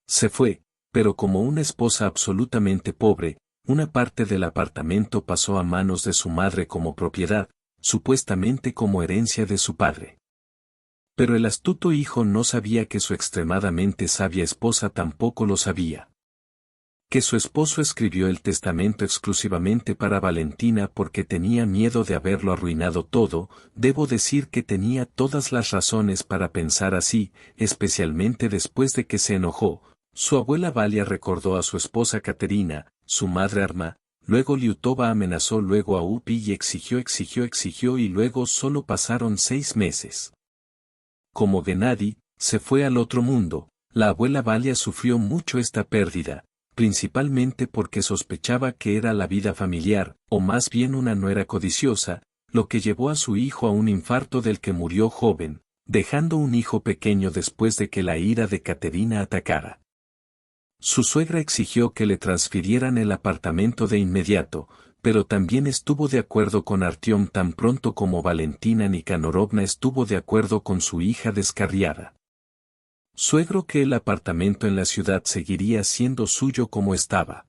Se fue, pero como una esposa absolutamente pobre, una parte del apartamento pasó a manos de su madre como propiedad, supuestamente como herencia de su padre. Pero el astuto hijo no sabía que su extremadamente sabia esposa tampoco lo sabía. Que su esposo escribió el testamento exclusivamente para Valentina porque tenía miedo de haberlo arruinado todo. Debo decir que tenía todas las razones para pensar así, especialmente después de que se enojó. Su abuela Valia recordó a su esposa Caterina, su madre Arma, luego Liutova amenazó, luego a Upi y exigió y luego solo pasaron 6 meses. Como Gennady se fue al otro mundo, la abuela Valia sufrió mucho esta pérdida, principalmente porque sospechaba que era la vida familiar, o más bien una nuera codiciosa, lo que llevó a su hijo a un infarto del que murió joven, dejando un hijo pequeño después de que la ira de Caterina atacara. Su suegra exigió que le transfirieran el apartamento de inmediato, pero también estuvo de acuerdo con Artyom tan pronto como Valentina Nikanorovna estuvo de acuerdo con su hija descarriada. Suegro que el apartamento en la ciudad seguiría siendo suyo como estaba.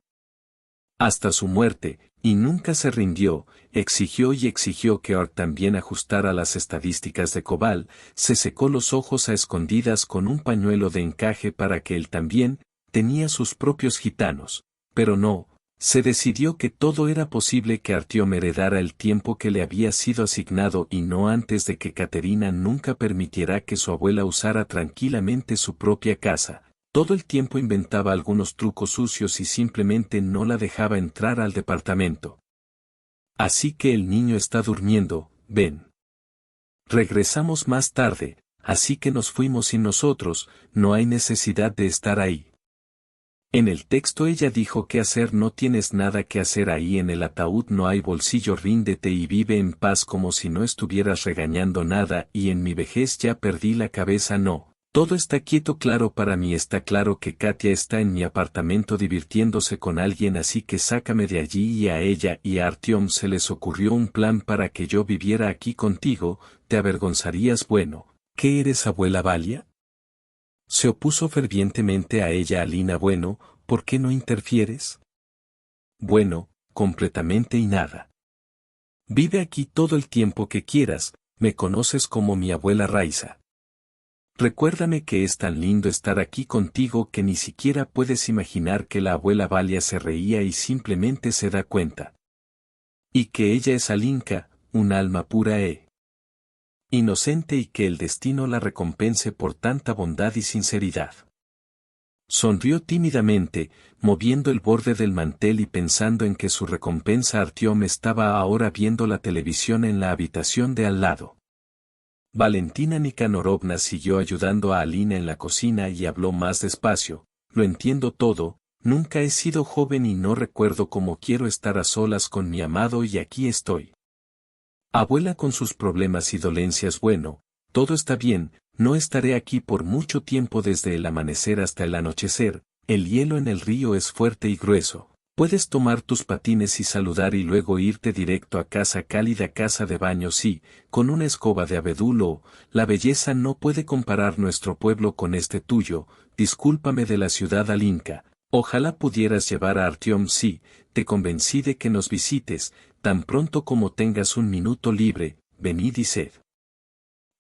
Hasta su muerte, y nunca se rindió, exigió que Ork también ajustara las estadísticas de Koval, se secó los ojos a escondidas con un pañuelo de encaje para que él también tenía sus propios gitanos, pero no, se decidió que todo era posible que Artyom heredara el tiempo que le había sido asignado y no antes de que Caterina nunca permitiera que su abuela usara tranquilamente su propia casa. Todo el tiempo inventaba algunos trucos sucios y simplemente no la dejaba entrar al departamento. Así que el niño está durmiendo, ven. Regresamos más tarde, así que nos fuimos y nosotros, no hay necesidad de estar ahí. En el texto ella dijo qué hacer, no tienes nada que hacer ahí en el ataúd, no hay bolsillo, ríndete y vive en paz como si no estuvieras regañando nada y en mi vejez ya perdí la cabeza, no, todo está quieto, claro, para mí está claro que Katia está en mi apartamento divirtiéndose con alguien, así que sácame de allí. Y a ella y a Artyom se les ocurrió un plan para que yo viviera aquí contigo, te avergonzarías. Bueno, ¿qué eres, abuela Valia? Se opuso fervientemente a ella Alina. Bueno, ¿por qué no interfieres? Bueno, completamente y nada. Vive aquí todo el tiempo que quieras, me conoces como mi abuela Raiza. Recuérdame que es tan lindo estar aquí contigo que ni siquiera puedes imaginar que la abuela Valia se reía y simplemente se da cuenta. Y que ella es Alinka, un alma pura inocente y que el destino la recompense por tanta bondad y sinceridad. Sonrió tímidamente, moviendo el borde del mantel y pensando en que su recompensa. Artyom estaba ahora viendo la televisión en la habitación de al lado. Valentina Nikanorovna siguió ayudando a Alina en la cocina y habló más despacio. Lo entiendo todo, nunca he sido joven y no recuerdo cómo quiero estar a solas con mi amado y aquí estoy. Abuela con sus problemas y dolencias. Bueno, todo está bien, no estaré aquí por mucho tiempo desde el amanecer hasta el anochecer, el hielo en el río es fuerte y grueso, puedes tomar tus patines y saludar y luego irte directo a casa cálida, casa de baño, sí, con una escoba de abedul. Oh, la belleza no puede comparar nuestro pueblo con este tuyo, discúlpame de la ciudad Alinka. Ojalá pudieras llevar a Artyom, sí, te convencí de que nos visites, tan pronto como tengas un minuto libre, venid y sed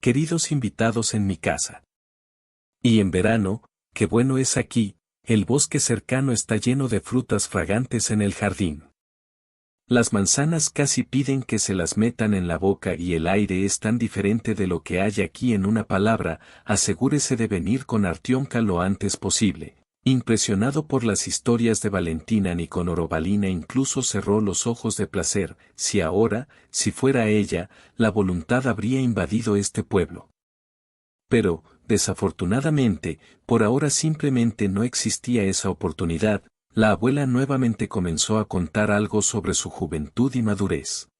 queridos invitados en mi casa. Y en verano, qué bueno es aquí, el bosque cercano está lleno de frutas fragantes en el jardín. Las manzanas casi piden que se las metan en la boca y el aire es tan diferente de lo que hay aquí. En una palabra, asegúrese de venir con Artyomka lo antes posible. Impresionado por las historias de Valentina Nikanorovna incluso cerró los ojos de placer. Si ahora, si fuera ella, la voluntad habría invadido este pueblo. Pero, desafortunadamente, por ahora simplemente no existía esa oportunidad. La abuela nuevamente comenzó a contar algo sobre su juventud y madurez.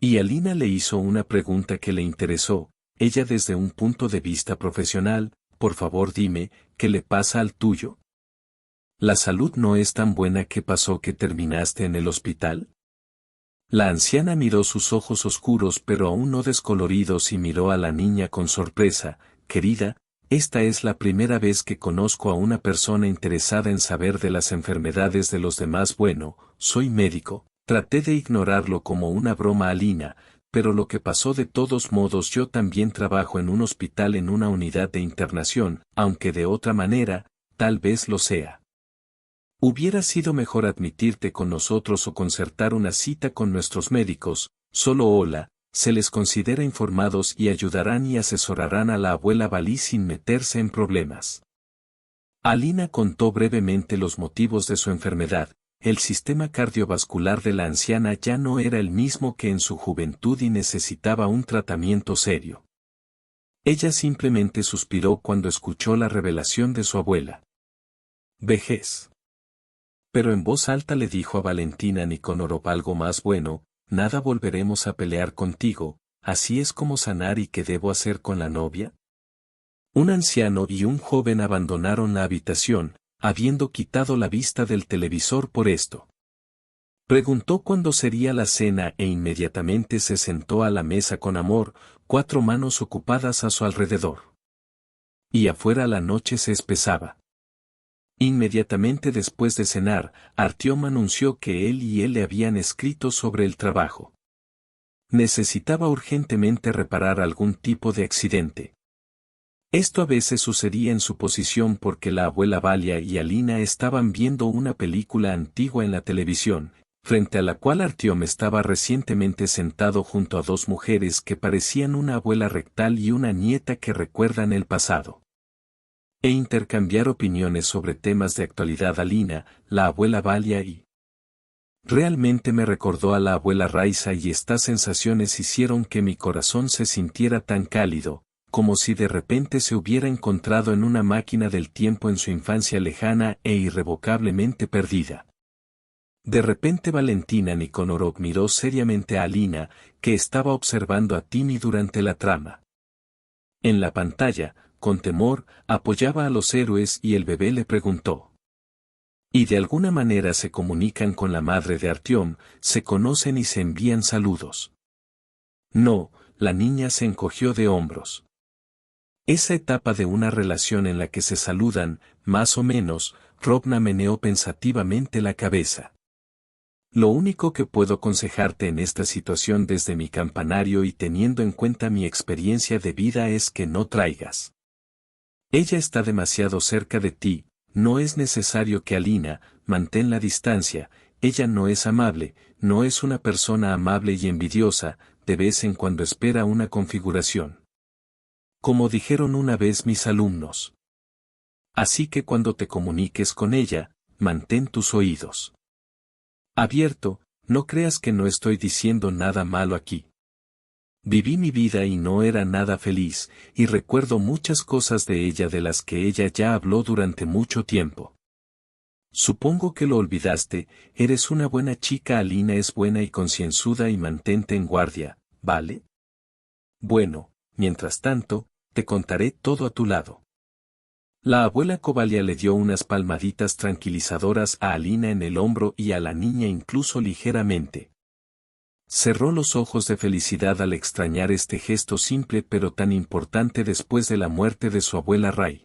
Y Alina le hizo una pregunta que le interesó. ella desde un punto de vista profesional, por favor dime, ¿qué le pasa al tuyo? ¿La salud no es tan buena que pasó que terminaste en el hospital? La anciana miró sus ojos oscuros pero aún no descoloridos y miró a la niña con sorpresa. Querida, esta es la primera vez que conozco a una persona interesada en saber de las enfermedades de los demás. Bueno, soy médico, traté de ignorarlo como una broma a Alina, pero lo que pasó de todos modos yo también trabajo en un hospital en una unidad de internación, aunque de otra manera, tal vez lo sea. Hubiera sido mejor admitirte con nosotros o concertar una cita con nuestros médicos, solo hola, se les considera informados y ayudarán y asesorarán a la abuela Balí sin meterse en problemas. Alina contó brevemente los motivos de su enfermedad. El sistema cardiovascular de la anciana ya no era el mismo que en su juventud y necesitaba un tratamiento serio. Ella simplemente suspiró cuando escuchó la revelación de su abuela. Vejez. Pero en voz alta le dijo a Valentina Nikonórov algo más bueno, nada volveremos a pelear contigo, así es como sanar y qué debo hacer con la novia. Un anciano y un joven abandonaron la habitación, habiendo quitado la vista del televisor por esto. Preguntó cuándo sería la cena e inmediatamente se sentó a la mesa con amor, 4 manos ocupadas a su alrededor. Y afuera la noche se espesaba. Inmediatamente después de cenar, Artyom anunció que él y él le habían escrito sobre el trabajo. Necesitaba urgentemente reparar algún tipo de accidente. Esto a veces sucedía en su posición porque la abuela Valia y Alina estaban viendo una película antigua en la televisión, frente a la cual Artyom estaba recientemente sentado junto a 2 mujeres que parecían una abuela rectal y una nieta que recuerdan el pasado. E intercambiar opiniones sobre temas de actualidad. Alina, la abuela Valia y realmente me recordó a la abuela Raiza y estas sensaciones hicieron que mi corazón se sintiera tan cálido, como si de repente se hubiera encontrado en una máquina del tiempo en su infancia lejana e irrevocablemente perdida. De repente Valentina Nikonórov miró seriamente a Alina, que estaba observando a Timmy durante la trama. En la pantalla, con temor, apoyaba a los héroes y el bebé le preguntó. Y de alguna manera se comunican con la madre de Artyom, se conocen y se envían saludos. No, la niña se encogió de hombros. Esa etapa de una relación en la que se saludan, más o menos, Robna meneó pensativamente la cabeza. Lo único que puedo aconsejarte en esta situación desde mi campanario y teniendo en cuenta mi experiencia de vida es que no traigas. Ella está demasiado cerca de ti, no es necesario que Alina, mantén la distancia, ella no es amable, no es una persona amable y envidiosa, de vez en cuando espera una configuración. Como dijeron una vez mis alumnos. Así que cuando te comuniques con ella, mantén tus oídos abierto, no creas que no estoy diciendo nada malo aquí. Viví mi vida y no era nada feliz, y recuerdo muchas cosas de ella de las que ella ya habló durante mucho tiempo. Supongo que lo olvidaste, eres una buena chica. Alina es buena y concienzuda y mantente en guardia, ¿vale? Bueno, mientras tanto, te contaré todo a tu lado. La abuela Kovalia le dio unas palmaditas tranquilizadoras a Alina en el hombro y a la niña incluso ligeramente. Cerró los ojos de felicidad al extrañar este gesto simple pero tan importante después de la muerte de su abuela Rai.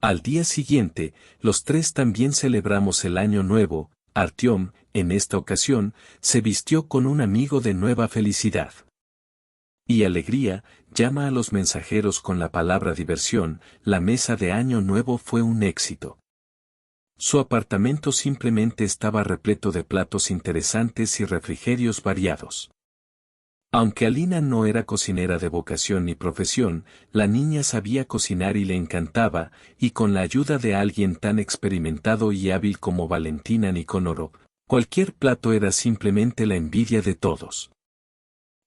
Al día siguiente, los 3 también celebramos el año nuevo. Artyom, en esta ocasión, se vistió con un amigo de nueva felicidad y alegría, llama a los mensajeros con la palabra diversión. La mesa de año nuevo fue un éxito. Su apartamento simplemente estaba repleto de platos interesantes y refrigerios variados. Aunque Alina no era cocinera de vocación ni profesión, la niña sabía cocinar y le encantaba, y con la ayuda de alguien tan experimentado y hábil como Valentina Nikonórov, cualquier plato era simplemente la envidia de todos.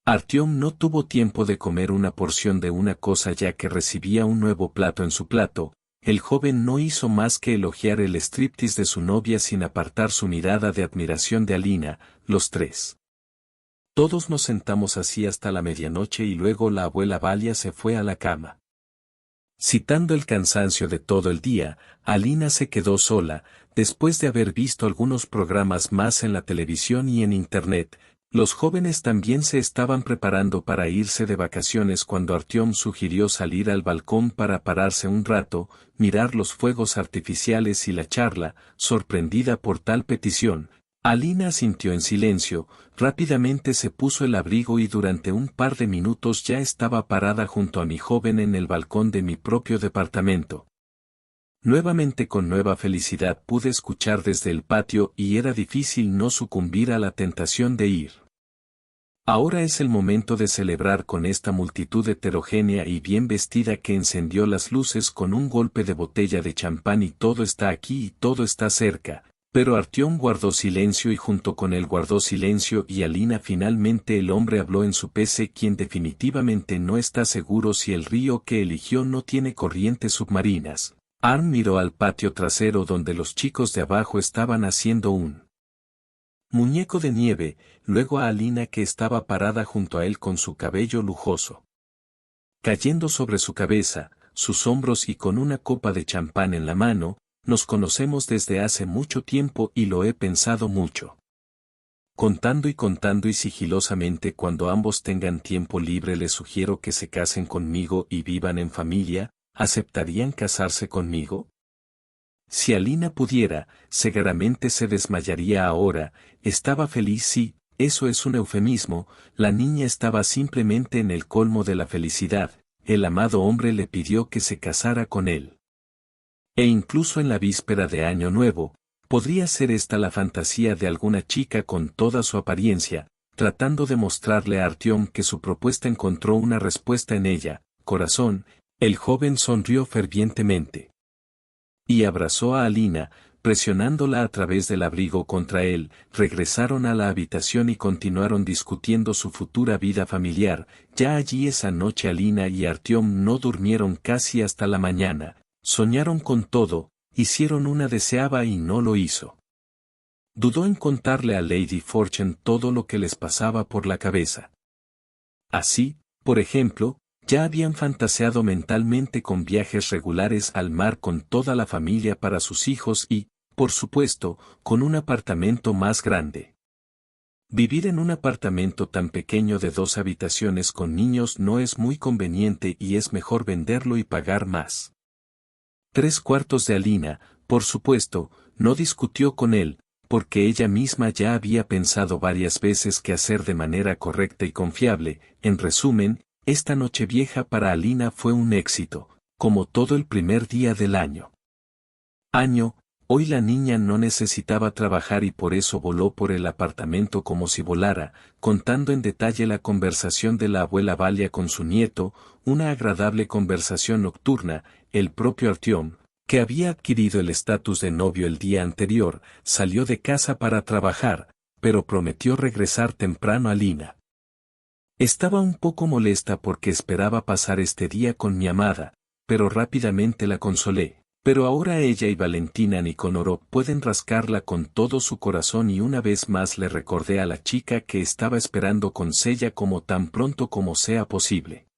Artyom no tuvo tiempo de comer una porción de una cosa ya que recibía un nuevo plato en su plato. El joven no hizo más que elogiar el striptease de su novia sin apartar su mirada de admiración de Alina. Los 3 Todos nos sentamos así hasta la medianoche y luego la abuela Valia se fue a la cama. Citando el cansancio de todo el día, Alina se quedó sola, después de haber visto algunos programas más en la televisión y en internet. Los jóvenes también se estaban preparando para irse de vacaciones cuando Artyom sugirió salir al balcón para pararse un rato, mirar los fuegos artificiales y la charla. Sorprendida por tal petición, Alina asintió en silencio, rápidamente se puso el abrigo y durante un par de minutos ya estaba parada junto a mi joven en el balcón de mi propio departamento. Nuevamente con nueva felicidad pude escuchar desde el patio y era difícil no sucumbir a la tentación de ir. Ahora es el momento de celebrar con esta multitud heterogénea y bien vestida que encendió las luces con un golpe de botella de champán y todo está aquí y todo está cerca. Pero Artyom guardó silencio y junto con él guardó silencio y Alina finalmente el hombre habló en su PC quien definitivamente no está seguro si el río que eligió no tiene corrientes submarinas. Arm miró al patio trasero donde los chicos de abajo estaban haciendo un muñeco de nieve, luego a Alina que estaba parada junto a él con su cabello lujoso cayendo sobre su cabeza, sus hombros y con una copa de champán en la mano. Nos conocemos desde hace mucho tiempo y lo he pensado mucho. Contando y sigilosamente cuando ambos tengan tiempo libre les sugiero que se casen conmigo y vivan en familia. ¿Aceptarían casarse conmigo? Si Alina pudiera, seguramente se desmayaría ahora. Estaba feliz, sí, eso es un eufemismo. La niña estaba simplemente en el colmo de la felicidad. El amado hombre le pidió que se casara con él. E incluso en la víspera de Año Nuevo, podría ser esta la fantasía de alguna chica con toda su apariencia, tratando de mostrarle a Artyom que su propuesta encontró una respuesta en ella. Corazón, el joven sonrió fervientemente. Y abrazó a Alina, presionándola a través del abrigo contra él. Regresaron a la habitación y continuaron discutiendo su futura vida familiar. Ya allí esa noche Alina y Artyom no durmieron casi hasta la mañana. Soñaron con todo, hicieron una deseaba y no lo hizo. Dudó en contarle a Lady Fortune todo lo que les pasaba por la cabeza. Así, por ejemplo, ya habían fantaseado mentalmente con viajes regulares al mar con toda la familia para sus hijos y, por supuesto, con un apartamento más grande. Vivir en un apartamento tan pequeño de 2 habitaciones con niños no es muy conveniente y es mejor venderlo y pagar más. 3/4 de Alina, por supuesto, no discutió con él, porque ella misma ya había pensado varias veces qué hacer de manera correcta y confiable. En resumen, esta Nochevieja para Alina fue un éxito, como todo el primer día del año. Hoy la niña no necesitaba trabajar y por eso voló por el apartamento como si volara, contando en detalle la conversación de la abuela Valia con su nieto, una agradable conversación nocturna. El propio Artyom, que había adquirido el estatus de novio el día anterior, salió de casa para trabajar, pero prometió regresar temprano a Alina. Estaba un poco molesta porque esperaba pasar este día con mi amada, pero rápidamente la consolé. Pero ahora ella y Valentina Nikonoro pueden rascarla con todo su corazón y una vez más le recordé a la chica que estaba esperando con Sella como tan pronto como sea posible.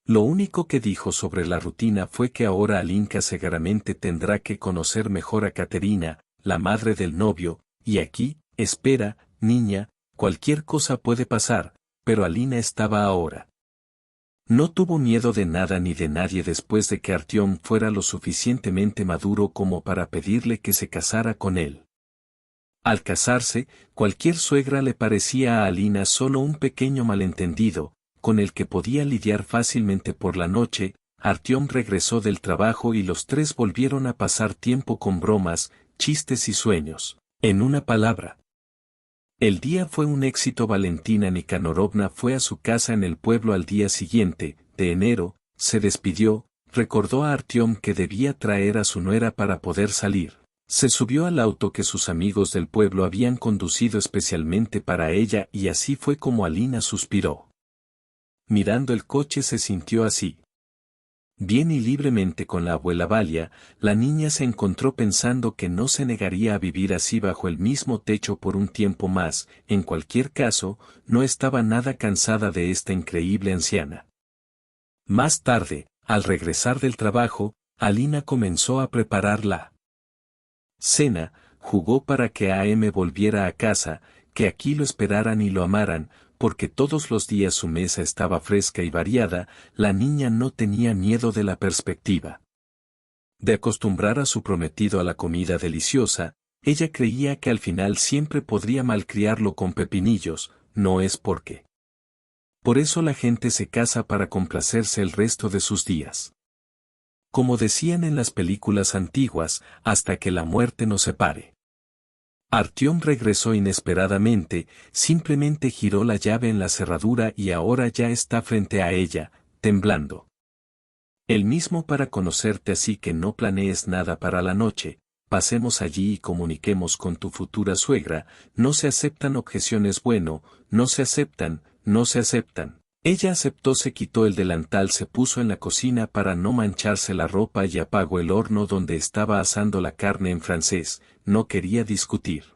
Lo único que dijo sobre la rutina fue que ahora Alinka seguramente tendrá que conocer mejor a Caterina, la madre del novio, y aquí, espera, niña, cualquier cosa puede pasar, pero Alina estaba ahora. No tuvo miedo de nada ni de nadie después de que Artyom fuera lo suficientemente maduro como para pedirle que se casara con él. Al casarse, cualquier suegra le parecía a Alina solo un pequeño malentendido, con el que podía lidiar fácilmente por la noche. Artyom regresó del trabajo y los tres volvieron a pasar tiempo con bromas, chistes y sueños. En una palabra, el día fue un éxito. Valentina Nikanorovna fue a su casa en el pueblo al día siguiente, de enero, se despidió, recordó a Artyom que debía traer a su nuera para poder salir. Se subió al auto que sus amigos del pueblo habían conducido especialmente para ella y así fue como Alina suspiró. Mirando el coche se sintió así. bien y libremente con la abuela Valia, la niña se encontró pensando que no se negaría a vivir así bajo el mismo techo por un tiempo más, en cualquier caso, no estaba nada cansada de esta increíble anciana. Más tarde, al regresar del trabajo, Alina comenzó a preparar la cena, jugó para que AM volviera a casa, que aquí lo esperaran y lo amaran, porque todos los días su mesa estaba fresca y variada, la niña no tenía miedo de la perspectiva de acostumbrar a su prometido a la comida deliciosa. Ella creía que al final siempre podría malcriarlo con pepinillos, no es porque. Por eso la gente se casa para complacerse el resto de sus días. Como decían en las películas antiguas, hasta que la muerte nos separe. Artyom regresó inesperadamente, simplemente giró la llave en la cerradura y ahora ya está frente a ella, temblando. El mismo para conocerte, así que no planees nada para la noche, pasemos allí y comuniquemos con tu futura suegra, no se aceptan objeciones. Bueno, no se aceptan, no se aceptan. Ella aceptó, se quitó el delantal, se puso en la cocina para no mancharse la ropa y apagó el horno donde estaba asando la carne en francés, no quería discutir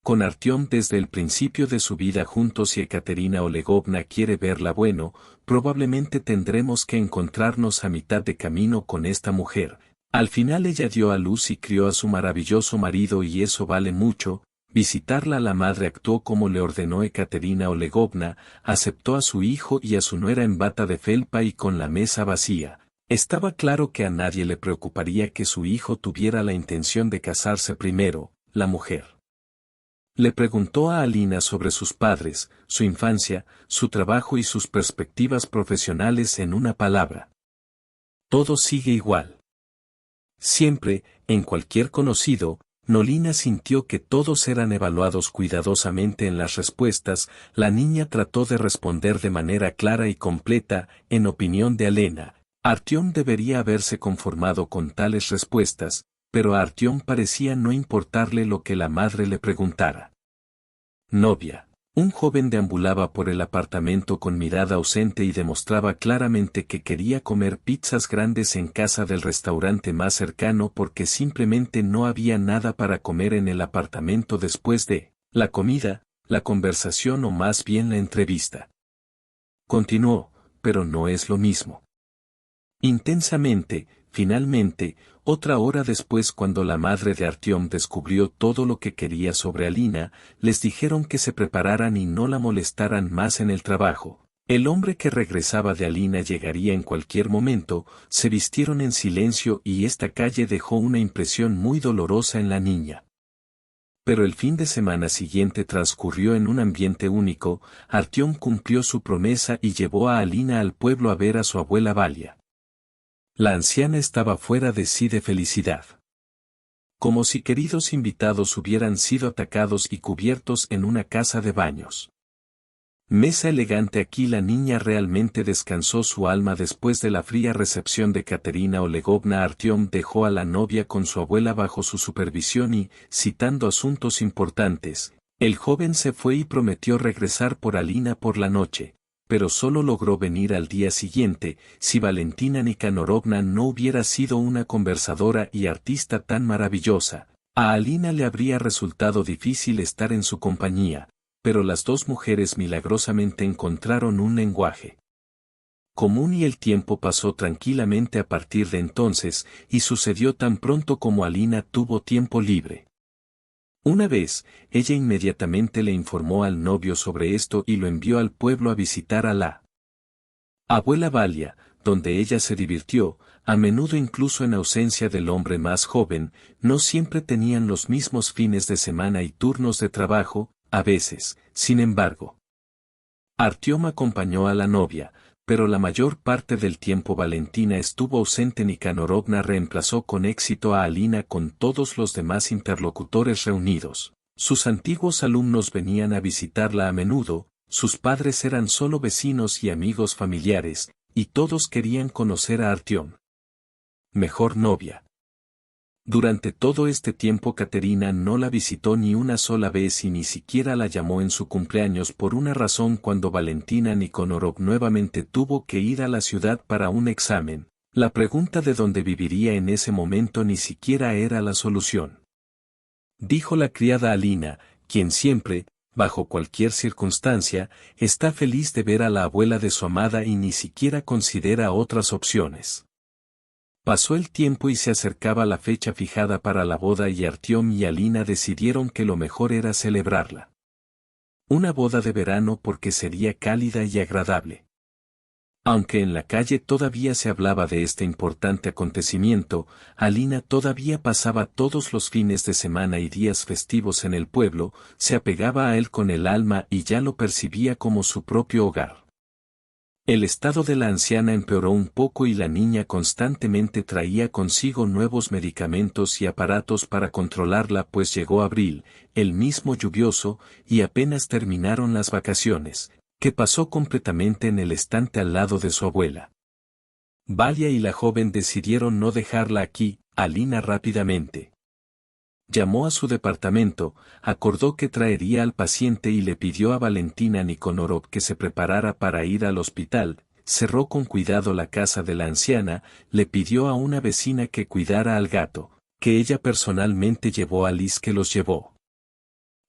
con Artyom desde el principio de su vida juntos. Y Ekaterina Olegovna quiere verla. Bueno, probablemente tendremos que encontrarnos a mitad de camino con esta mujer. Al final ella dio a luz y crió a su maravilloso marido y eso vale mucho. Visitarla. La madre actuó como le ordenó Ekaterina Olegovna, aceptó a su hijo y a su nuera en bata de felpa y con la mesa vacía. Estaba claro que a nadie le preocuparía que su hijo tuviera la intención de casarse primero. La mujer le preguntó a Alina sobre sus padres, su infancia, su trabajo y sus perspectivas profesionales. En una palabra, todo sigue igual. Siempre, en cualquier conocido, Nolina sintió que todos eran evaluados cuidadosamente en las respuestas. La niña trató de responder de manera clara y completa. En opinión de Alena, Artyom debería haberse conformado con tales respuestas, pero a Artyom parecía no importarle lo que la madre le preguntara. Novia. Un joven deambulaba por el apartamento con mirada ausente y demostraba claramente que quería comer pizzas grandes en casa del restaurante más cercano porque simplemente no había nada para comer en el apartamento después de la comida, la conversación o más bien la entrevista. Continuó, pero no es lo mismo. Intensamente, finalmente, otra hora después, cuando la madre de Artyom descubrió todo lo que quería sobre Alina, les dijeron que se prepararan y no la molestaran más en el trabajo. El hombre que regresaba de Alina llegaría en cualquier momento. Se vistieron en silencio y esta calle dejó una impresión muy dolorosa en la niña. Pero el fin de semana siguiente transcurrió en un ambiente único. Artyom cumplió su promesa y llevó a Alina al pueblo a ver a su abuela Valia. La anciana estaba fuera de sí de felicidad. Como si queridos invitados hubieran sido atacados y cubiertos en una casa de baños. Mesa elegante. Aquí la niña realmente descansó su alma después de la fría recepción de Katerina Olegovna. Artyom dejó a la novia con su abuela bajo su supervisión y, citando asuntos importantes, el joven se fue y prometió regresar por Alina por la noche. Pero solo logró venir al día siguiente. Si Valentina Nikanorovna no hubiera sido una conversadora y artista tan maravillosa, a Alina le habría resultado difícil estar en su compañía, pero las dos mujeres milagrosamente encontraron un lenguaje común y el tiempo pasó tranquilamente a partir de entonces, y sucedió tan pronto como Alina tuvo tiempo libre. Una vez, ella inmediatamente le informó al novio sobre esto y lo envió al pueblo a visitar a la abuela Valia, donde ella se divirtió, a menudo incluso en ausencia del hombre más joven. No siempre tenían los mismos fines de semana y turnos de trabajo. A veces, sin embargo, Artyom acompañó a la novia, pero la mayor parte del tiempo Valentina estuvo ausente. Nikanorovna reemplazó con éxito a Alina con todos los demás interlocutores reunidos. Sus antiguos alumnos venían a visitarla a menudo, sus padres eran solo vecinos y amigos familiares, y todos querían conocer a Artyom. Mejor novia. Durante todo este tiempo Katerina no la visitó ni una sola vez y ni siquiera la llamó en su cumpleaños por una razón. Cuando Valentina Nikonorov nuevamente tuvo que ir a la ciudad para un examen, La pregunta de dónde viviría en ese momento ni siquiera era la solución. Dijo la criada Alina, quien siempre, bajo cualquier circunstancia, está feliz de ver a la abuela de su amada y ni siquiera considera otras opciones. Pasó el tiempo y se acercaba la fecha fijada para la boda y Artyom y Alina decidieron que lo mejor era celebrarla. Una boda de verano porque sería cálida y agradable. Aunque en la calle todavía se hablaba de este importante acontecimiento, Alina todavía pasaba todos los fines de semana y días festivos en el pueblo, se apegaba a él con el alma y ya lo percibía como su propio hogar. El estado de la anciana empeoró un poco y la niña constantemente traía consigo nuevos medicamentos y aparatos para controlarla, pues llegó abril, el mismo lluvioso, y apenas terminaron las vacaciones, que pasó completamente en el estante al lado de su abuela. Valia y la joven decidieron no dejarla aquí. Alina rápidamente llamó a su departamento, acordó que traería al paciente y le pidió a Valentina Nikonorov que se preparara para ir al hospital, cerró con cuidado la casa de la anciana, le pidió a una vecina que cuidara al gato, que ella personalmente llevó a Liz, que los llevó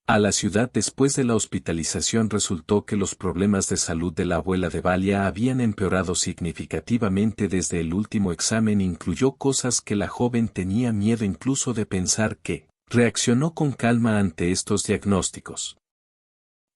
a la ciudad. Después de la hospitalización resultó que los problemas de salud de la abuela de Valia habían empeorado significativamente desde el último examen, incluyó cosas que la joven tenía miedo incluso de pensar. Que reaccionó con calma ante estos diagnósticos.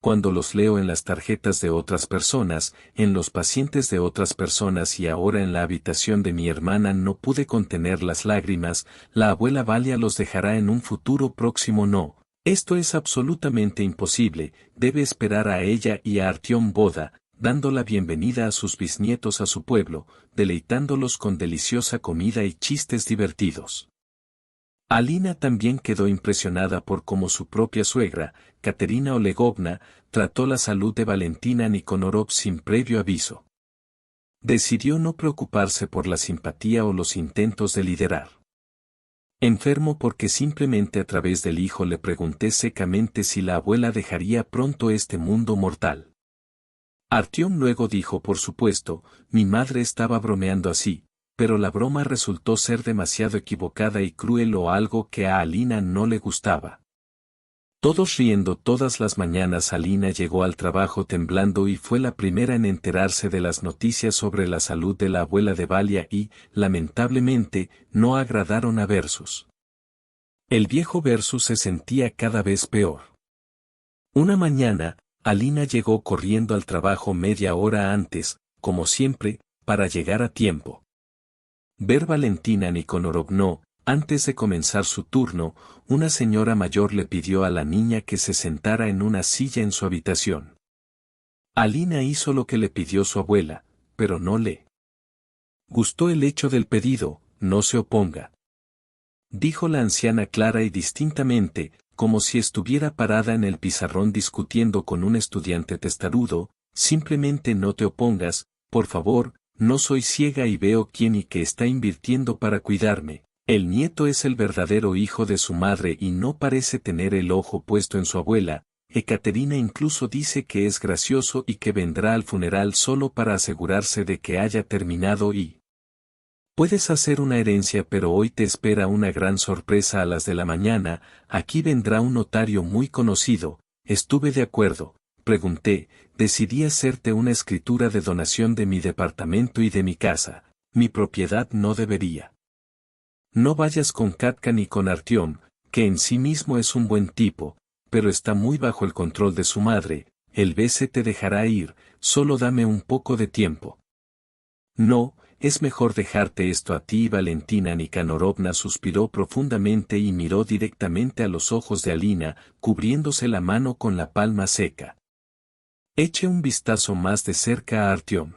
Cuando los leo en las tarjetas de otras personas, en los pacientes de otras personas y ahora en la habitación de mi hermana, no pude contener las lágrimas. La abuela Valia los dejará en un futuro próximo. No. Esto es absolutamente imposible, debe esperar a ella y a Artyom boda, dando la bienvenida a sus bisnietos a su pueblo, deleitándolos con deliciosa comida y chistes divertidos. Alina también quedó impresionada por cómo su propia suegra, Katerina Olegovna, trató la salud de Valentina Nikonorov sin previo aviso. Decidió no preocuparse por la simpatía o los intentos de liderar. Enfermo porque simplemente a través del hijo le pregunté secamente si la abuela dejaría pronto este mundo mortal. Artyom luego dijo: por supuesto, mi madre estaba bromeando así, pero la broma resultó ser demasiado equivocada y cruel, o algo que a Alina no le gustaba. Todos riendo todas las mañanas. Alina llegó al trabajo temblando y fue la primera en enterarse de las noticias sobre la salud de la abuela de Valia y, lamentablemente, no agradaron a Versus. El viejo Versus se sentía cada vez peor. Una mañana, Alina llegó corriendo al trabajo media hora antes, como siempre, para llegar a tiempo. Ver Valentina Nikonorov. No. Antes de comenzar su turno, una señora mayor le pidió a la niña que se sentara en una silla en su habitación. Alina hizo lo que le pidió su abuela, pero no le gustó el hecho del pedido. No se oponga, dijo la anciana clara y distintamente, como si estuviera parada en el pizarrón discutiendo con un estudiante testarudo. Simplemente no te opongas, por favor, no soy ciega y veo quién y qué está invirtiendo para cuidarme. El nieto es el verdadero hijo de su madre y no parece tener el ojo puesto en su abuela. Ekaterina incluso dice que es gracioso y que vendrá al funeral solo para asegurarse de que haya terminado y puedes hacer una herencia, pero hoy te espera una gran sorpresa a las de la mañana. Aquí vendrá un notario muy conocido. Estuve de acuerdo, pregunté, decidí hacerte una escritura de donación de mi departamento y de mi casa. Mi propiedad no debería. No vayas con Katka ni con Artyom, que en sí mismo es un buen tipo, pero está muy bajo el control de su madre. El BC te dejará ir, solo dame un poco de tiempo. No, es mejor dejarte esto a ti. Valentina Nikanorovna suspiró profundamente y miró directamente a los ojos de Alina, cubriéndose la mano con la palma seca. Eche un vistazo más de cerca a Artyom.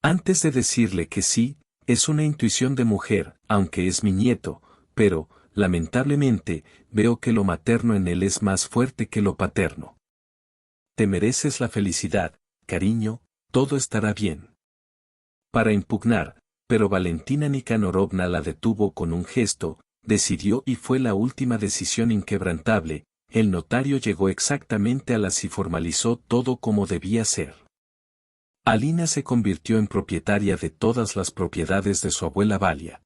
Antes de decirle que sí, es una intuición de mujer, aunque es mi nieto, pero, lamentablemente, veo que lo materno en él es más fuerte que lo paterno. Te mereces la felicidad, cariño, todo estará bien. Para impugnar, pero Valentina Nikanorovna la detuvo con un gesto, decidió y fue la última decisión inquebrantable. El notario llegó exactamente a las y formalizó todo como debía ser. Alina se convirtió en propietaria de todas las propiedades de su abuela Valia.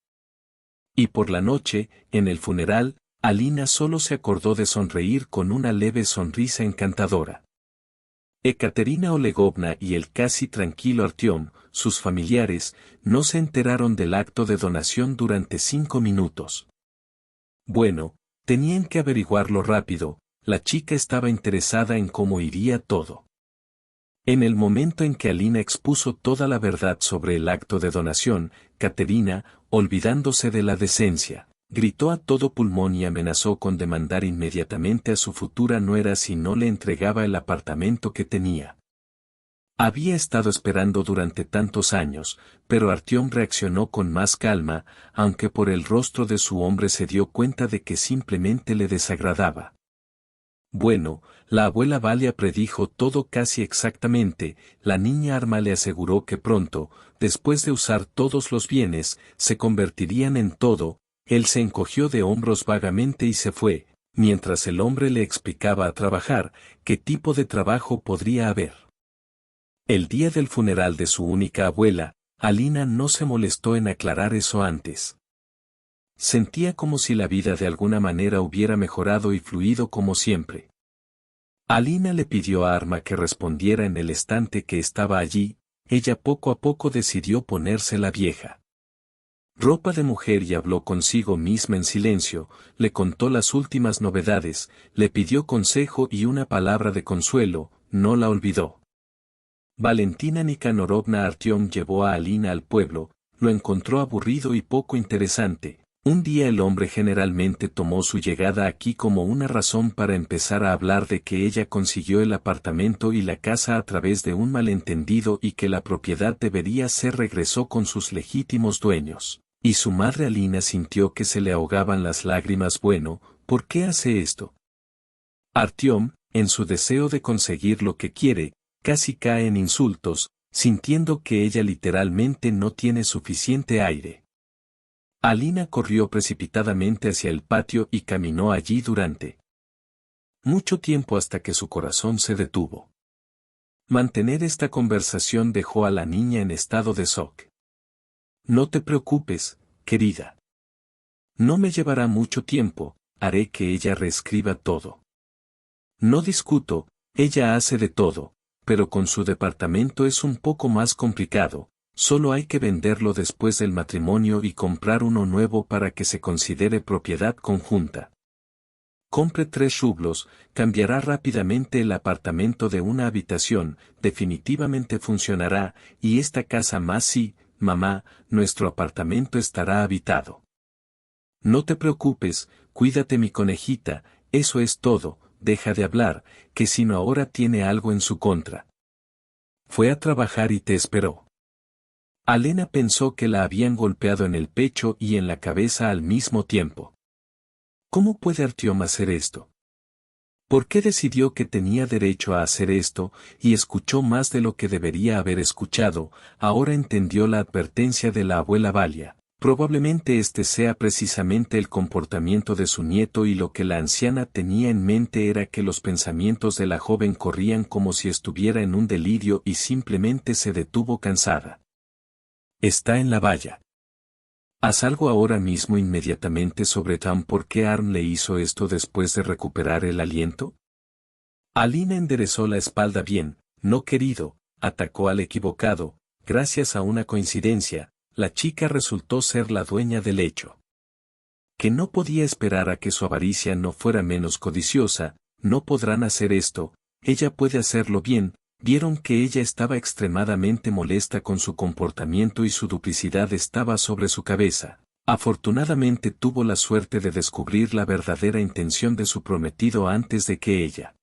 Y por la noche, en el funeral, Alina solo se acordó de sonreír con una leve sonrisa encantadora. Ekaterina Olegovna y el casi tranquilo Artyom, sus familiares, no se enteraron del acto de donación durante 5 minutos. Bueno, tenían que averiguarlo rápido, la chica estaba interesada en cómo iría todo. En el momento en que Alina expuso toda la verdad sobre el acto de donación, Katerina, olvidándose de la decencia, gritó a todo pulmón y amenazó con demandar inmediatamente a su futura nuera si no le entregaba el apartamento que tenía. Había estado esperando durante tantos años, pero Artyom reaccionó con más calma, aunque por el rostro de su hombre se dio cuenta de que simplemente le desagradaba. Bueno, la abuela Valia predijo todo casi exactamente, la niña Arma le aseguró que pronto, después de usar todos los bienes, se convertirían en todo. Él se encogió de hombros vagamente y se fue, mientras el hombre le explicaba a trabajar, qué tipo de trabajo podría haber. El día del funeral de su única abuela, Alina no se molestó en aclarar eso antes. Sentía como si la vida de alguna manera hubiera mejorado y fluido como siempre. Alina le pidió a Arma que respondiera en el estante que estaba allí, ella poco a poco decidió ponerse la vieja ropa de mujer y habló consigo misma en silencio, le contó las últimas novedades, le pidió consejo y una palabra de consuelo, no la olvidó. Valentina Nikanorovna Artyom llevó a Alina al pueblo, lo encontró aburrido y poco interesante. Un día el hombre generalmente tomó su llegada aquí como una razón para empezar a hablar de que ella consiguió el apartamento y la casa a través de un malentendido y que la propiedad debería ser regresó con sus legítimos dueños. Y su madre Alina sintió que se le ahogaban las lágrimas. Bueno, ¿por qué hace esto? Artyom, en su deseo de conseguir lo que quiere, casi cae en insultos, sintiendo que ella literalmente no tiene suficiente aire. Alina corrió precipitadamente hacia el patio y caminó allí durante mucho tiempo hasta que su corazón se detuvo. Mantener esta conversación dejó a la niña en estado de shock. No te preocupes, querida. No me llevará mucho tiempo, haré que ella reescriba todo. No discuto, ella hace de todo, pero con su departamento es un poco más complicado. Solo hay que venderlo después del matrimonio y comprar uno nuevo para que se considere propiedad conjunta. Compre 3 rublos, cambiará rápidamente el apartamento de una habitación, definitivamente funcionará, y esta casa más sí, mamá, nuestro apartamento estará habitado. No te preocupes, cuídate mi conejita, eso es todo, deja de hablar, que si no ahora tiene algo en su contra. Fue a trabajar y te esperó. Alena pensó que la habían golpeado en el pecho y en la cabeza al mismo tiempo. ¿Cómo puede Artyom hacer esto? ¿Por qué decidió que tenía derecho a hacer esto, y escuchó más de lo que debería haber escuchado? Ahora entendió la advertencia de la abuela Valia. Probablemente este sea precisamente el comportamiento de su nieto y lo que la anciana tenía en mente era que los pensamientos de la joven corrían como si estuviera en un delirio y simplemente se detuvo cansada. Está en la valla. Haz algo ahora mismo inmediatamente sobre Tam. ¿Por qué Arm le hizo esto después de recuperar el aliento? Alina enderezó la espalda. Bien, no querido, atacó al equivocado, gracias a una coincidencia, la chica resultó ser la dueña del hecho. Que no podía esperar a que su avaricia no fuera menos codiciosa, no podrán hacer esto, ella puede hacerlo bien. Vieron que ella estaba extremadamente molesta con su comportamiento y su duplicidad estaba sobre su cabeza. Afortunadamente tuvo la suerte de descubrir la verdadera intención de su prometido antes de que ella.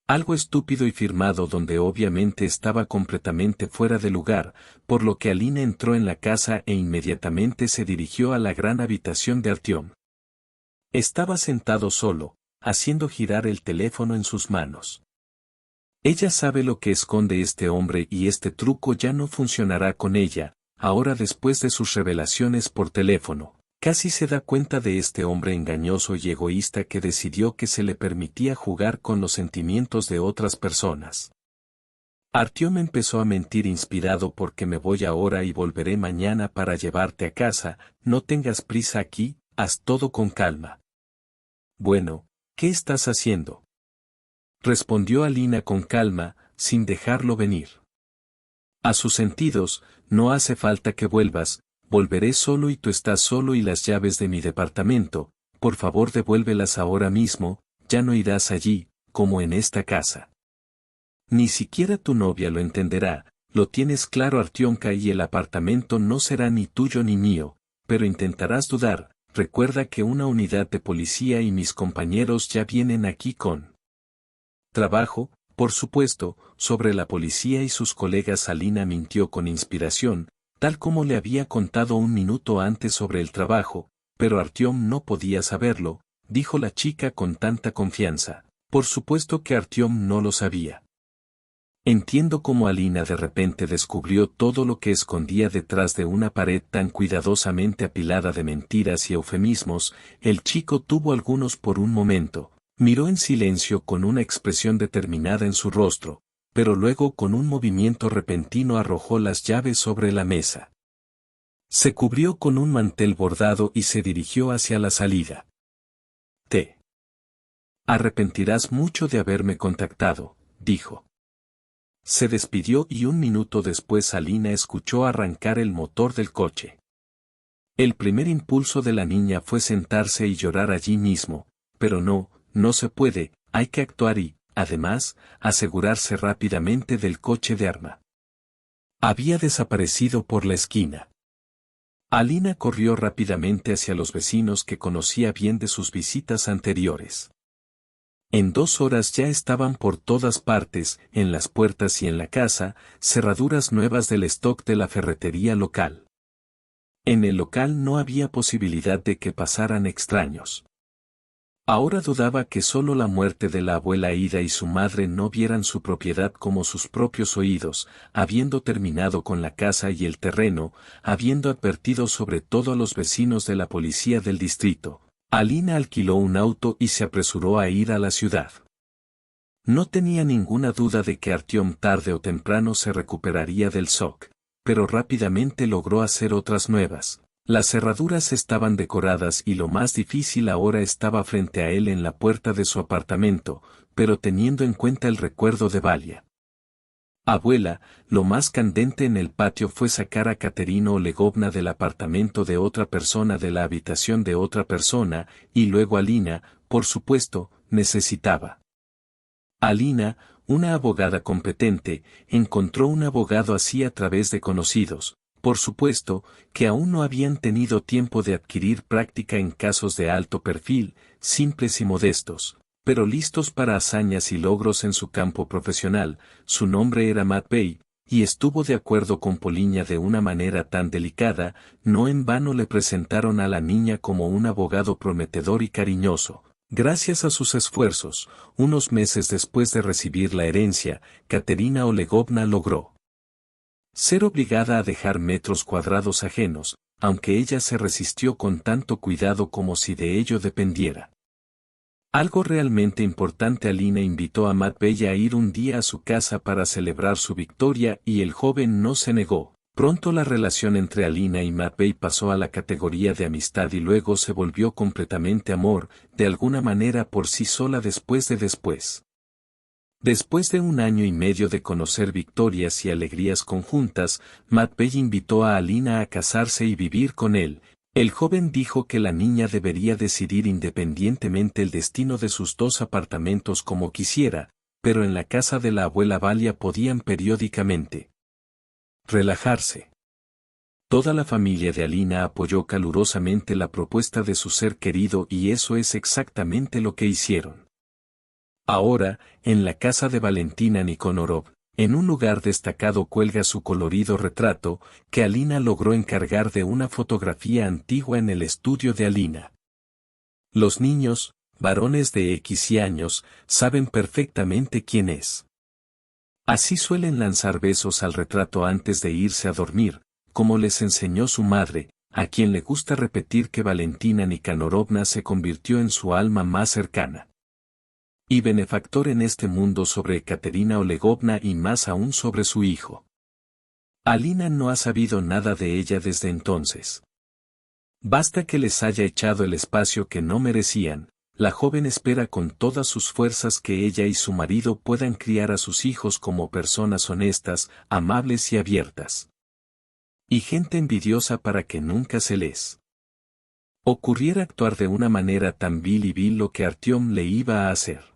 Algo estúpido y firmado donde obviamente estaba completamente fuera de lugar, por lo que Alina entró en la casa e inmediatamente se dirigió a la gran habitación de Artyom. Estaba sentado solo, haciendo girar el teléfono en sus manos. Ella sabe lo que esconde este hombre y este truco ya no funcionará con ella, ahora después de sus revelaciones por teléfono, casi se da cuenta de este hombre engañoso y egoísta que decidió que se le permitía jugar con los sentimientos de otras personas. Artyom empezó a mentir inspirado porque me voy ahora y volveré mañana para llevarte a casa, no tengas prisa aquí, haz todo con calma. Bueno, ¿qué estás haciendo? Respondió Alina con calma, sin dejarlo venir. A sus sentidos, no hace falta que vuelvas, volveré solo y tú estás solo y las llaves de mi departamento, por favor devuélvelas ahora mismo, ya no irás allí, como en esta casa. Ni siquiera tu novia lo entenderá, lo tienes claro Artyomka y el apartamento no será ni tuyo ni mío, pero intentarás dudar, recuerda que una unidad de policía y mis compañeros ya vienen aquí con trabajo, por supuesto, sobre la policía y sus colegas. Alina mintió con inspiración, tal como le había contado un minuto antes sobre el trabajo, pero Artyom no podía saberlo, dijo la chica con tanta confianza. Por supuesto que Artyom no lo sabía. Entiendo cómo Alina de repente descubrió todo lo que escondía detrás de una pared tan cuidadosamente apilada de mentiras y eufemismos. El chico tuvo algunos por un momento, miró en silencio con una expresión determinada en su rostro, pero luego con un movimiento repentino arrojó las llaves sobre la mesa. Se cubrió con un mantel bordado y se dirigió hacia la salida. Te arrepentirás mucho de haberme contactado, dijo. Se despidió y un minuto después Alina escuchó arrancar el motor del coche. El primer impulso de la niña fue sentarse y llorar allí mismo, pero no se puede, hay que actuar y, además, asegurarse rápidamente del coche de Arma. Había desaparecido por la esquina. Alina corrió rápidamente hacia los vecinos que conocía bien de sus visitas anteriores. En 2 horas ya estaban por todas partes, en las puertas y en la casa, cerraduras nuevas del stock de la ferretería local. En el local no había posibilidad de que pasaran extraños. Ahora dudaba que solo la muerte de la abuela Ida y su madre no vieran su propiedad como sus propios oídos, habiendo terminado con la casa y el terreno, habiendo advertido sobre todo a los vecinos de la policía del distrito. Alina alquiló un auto y se apresuró a ir a la ciudad. No tenía ninguna duda de que Artyom tarde o temprano se recuperaría del shock, pero rápidamente logró hacer otras nuevas. Las cerraduras estaban decoradas y lo más difícil ahora estaba frente a él en la puerta de su apartamento, pero teniendo en cuenta el recuerdo de Valia. Abuela, lo más candente en el patio fue sacar a Katerina Olegovna del apartamento de otra persona, de la habitación de otra persona, y luego Alina, por supuesto, necesitaba. Alina, una abogada competente, encontró un abogado así a través de conocidos, por supuesto, que aún no habían tenido tiempo de adquirir práctica en casos de alto perfil, simples y modestos, pero listos para hazañas y logros en su campo profesional. Su nombre era Matvey, y estuvo de acuerdo con Poliña de una manera tan delicada. No en vano le presentaron a la niña como un abogado prometedor y cariñoso. Gracias a sus esfuerzos, unos meses después de recibir la herencia, Katerina Olegovna logró ser obligada a dejar metros cuadrados ajenos, aunque ella se resistió con tanto cuidado como si de ello dependiera. Algo realmente importante. Alina invitó a Matvey a ir un día a su casa para celebrar su victoria y el joven no se negó. Pronto la relación entre Alina y Matvey pasó a la categoría de amistad y luego se volvió completamente amor, de alguna manera por sí sola después de. Después de 1 año y medio de conocer victorias y alegrías conjuntas, Matvey invitó a Alina a casarse y vivir con él. El joven dijo que la niña debería decidir independientemente el destino de sus 2 apartamentos como quisiera, pero en la casa de la abuela Valia podían periódicamente relajarse. Toda la familia de Alina apoyó calurosamente la propuesta de su ser querido y eso es exactamente lo que hicieron. Ahora, en la casa de Valentina Nikonórov, en un lugar destacado cuelga su colorido retrato, que Alina logró encargar de una fotografía antigua en el estudio de Alina. Los niños, varones de X años, saben perfectamente quién es. Así suelen lanzar besos al retrato antes de irse a dormir, como les enseñó su madre, a quien le gusta repetir que Valentina Nikanorovna se convirtió en su alma más cercana. y benefactor en este mundo sobre Ekaterina Olegovna y más aún sobre su hijo. Alina no ha sabido nada de ella desde entonces. Basta que les haya echado el espacio que no merecían, la joven espera con todas sus fuerzas que ella y su marido puedan criar a sus hijos como personas honestas, amables y abiertas. Y gente envidiosa para que nunca se les ocurriera actuar de una manera tan vil y vil lo que Artyom le iba a hacer.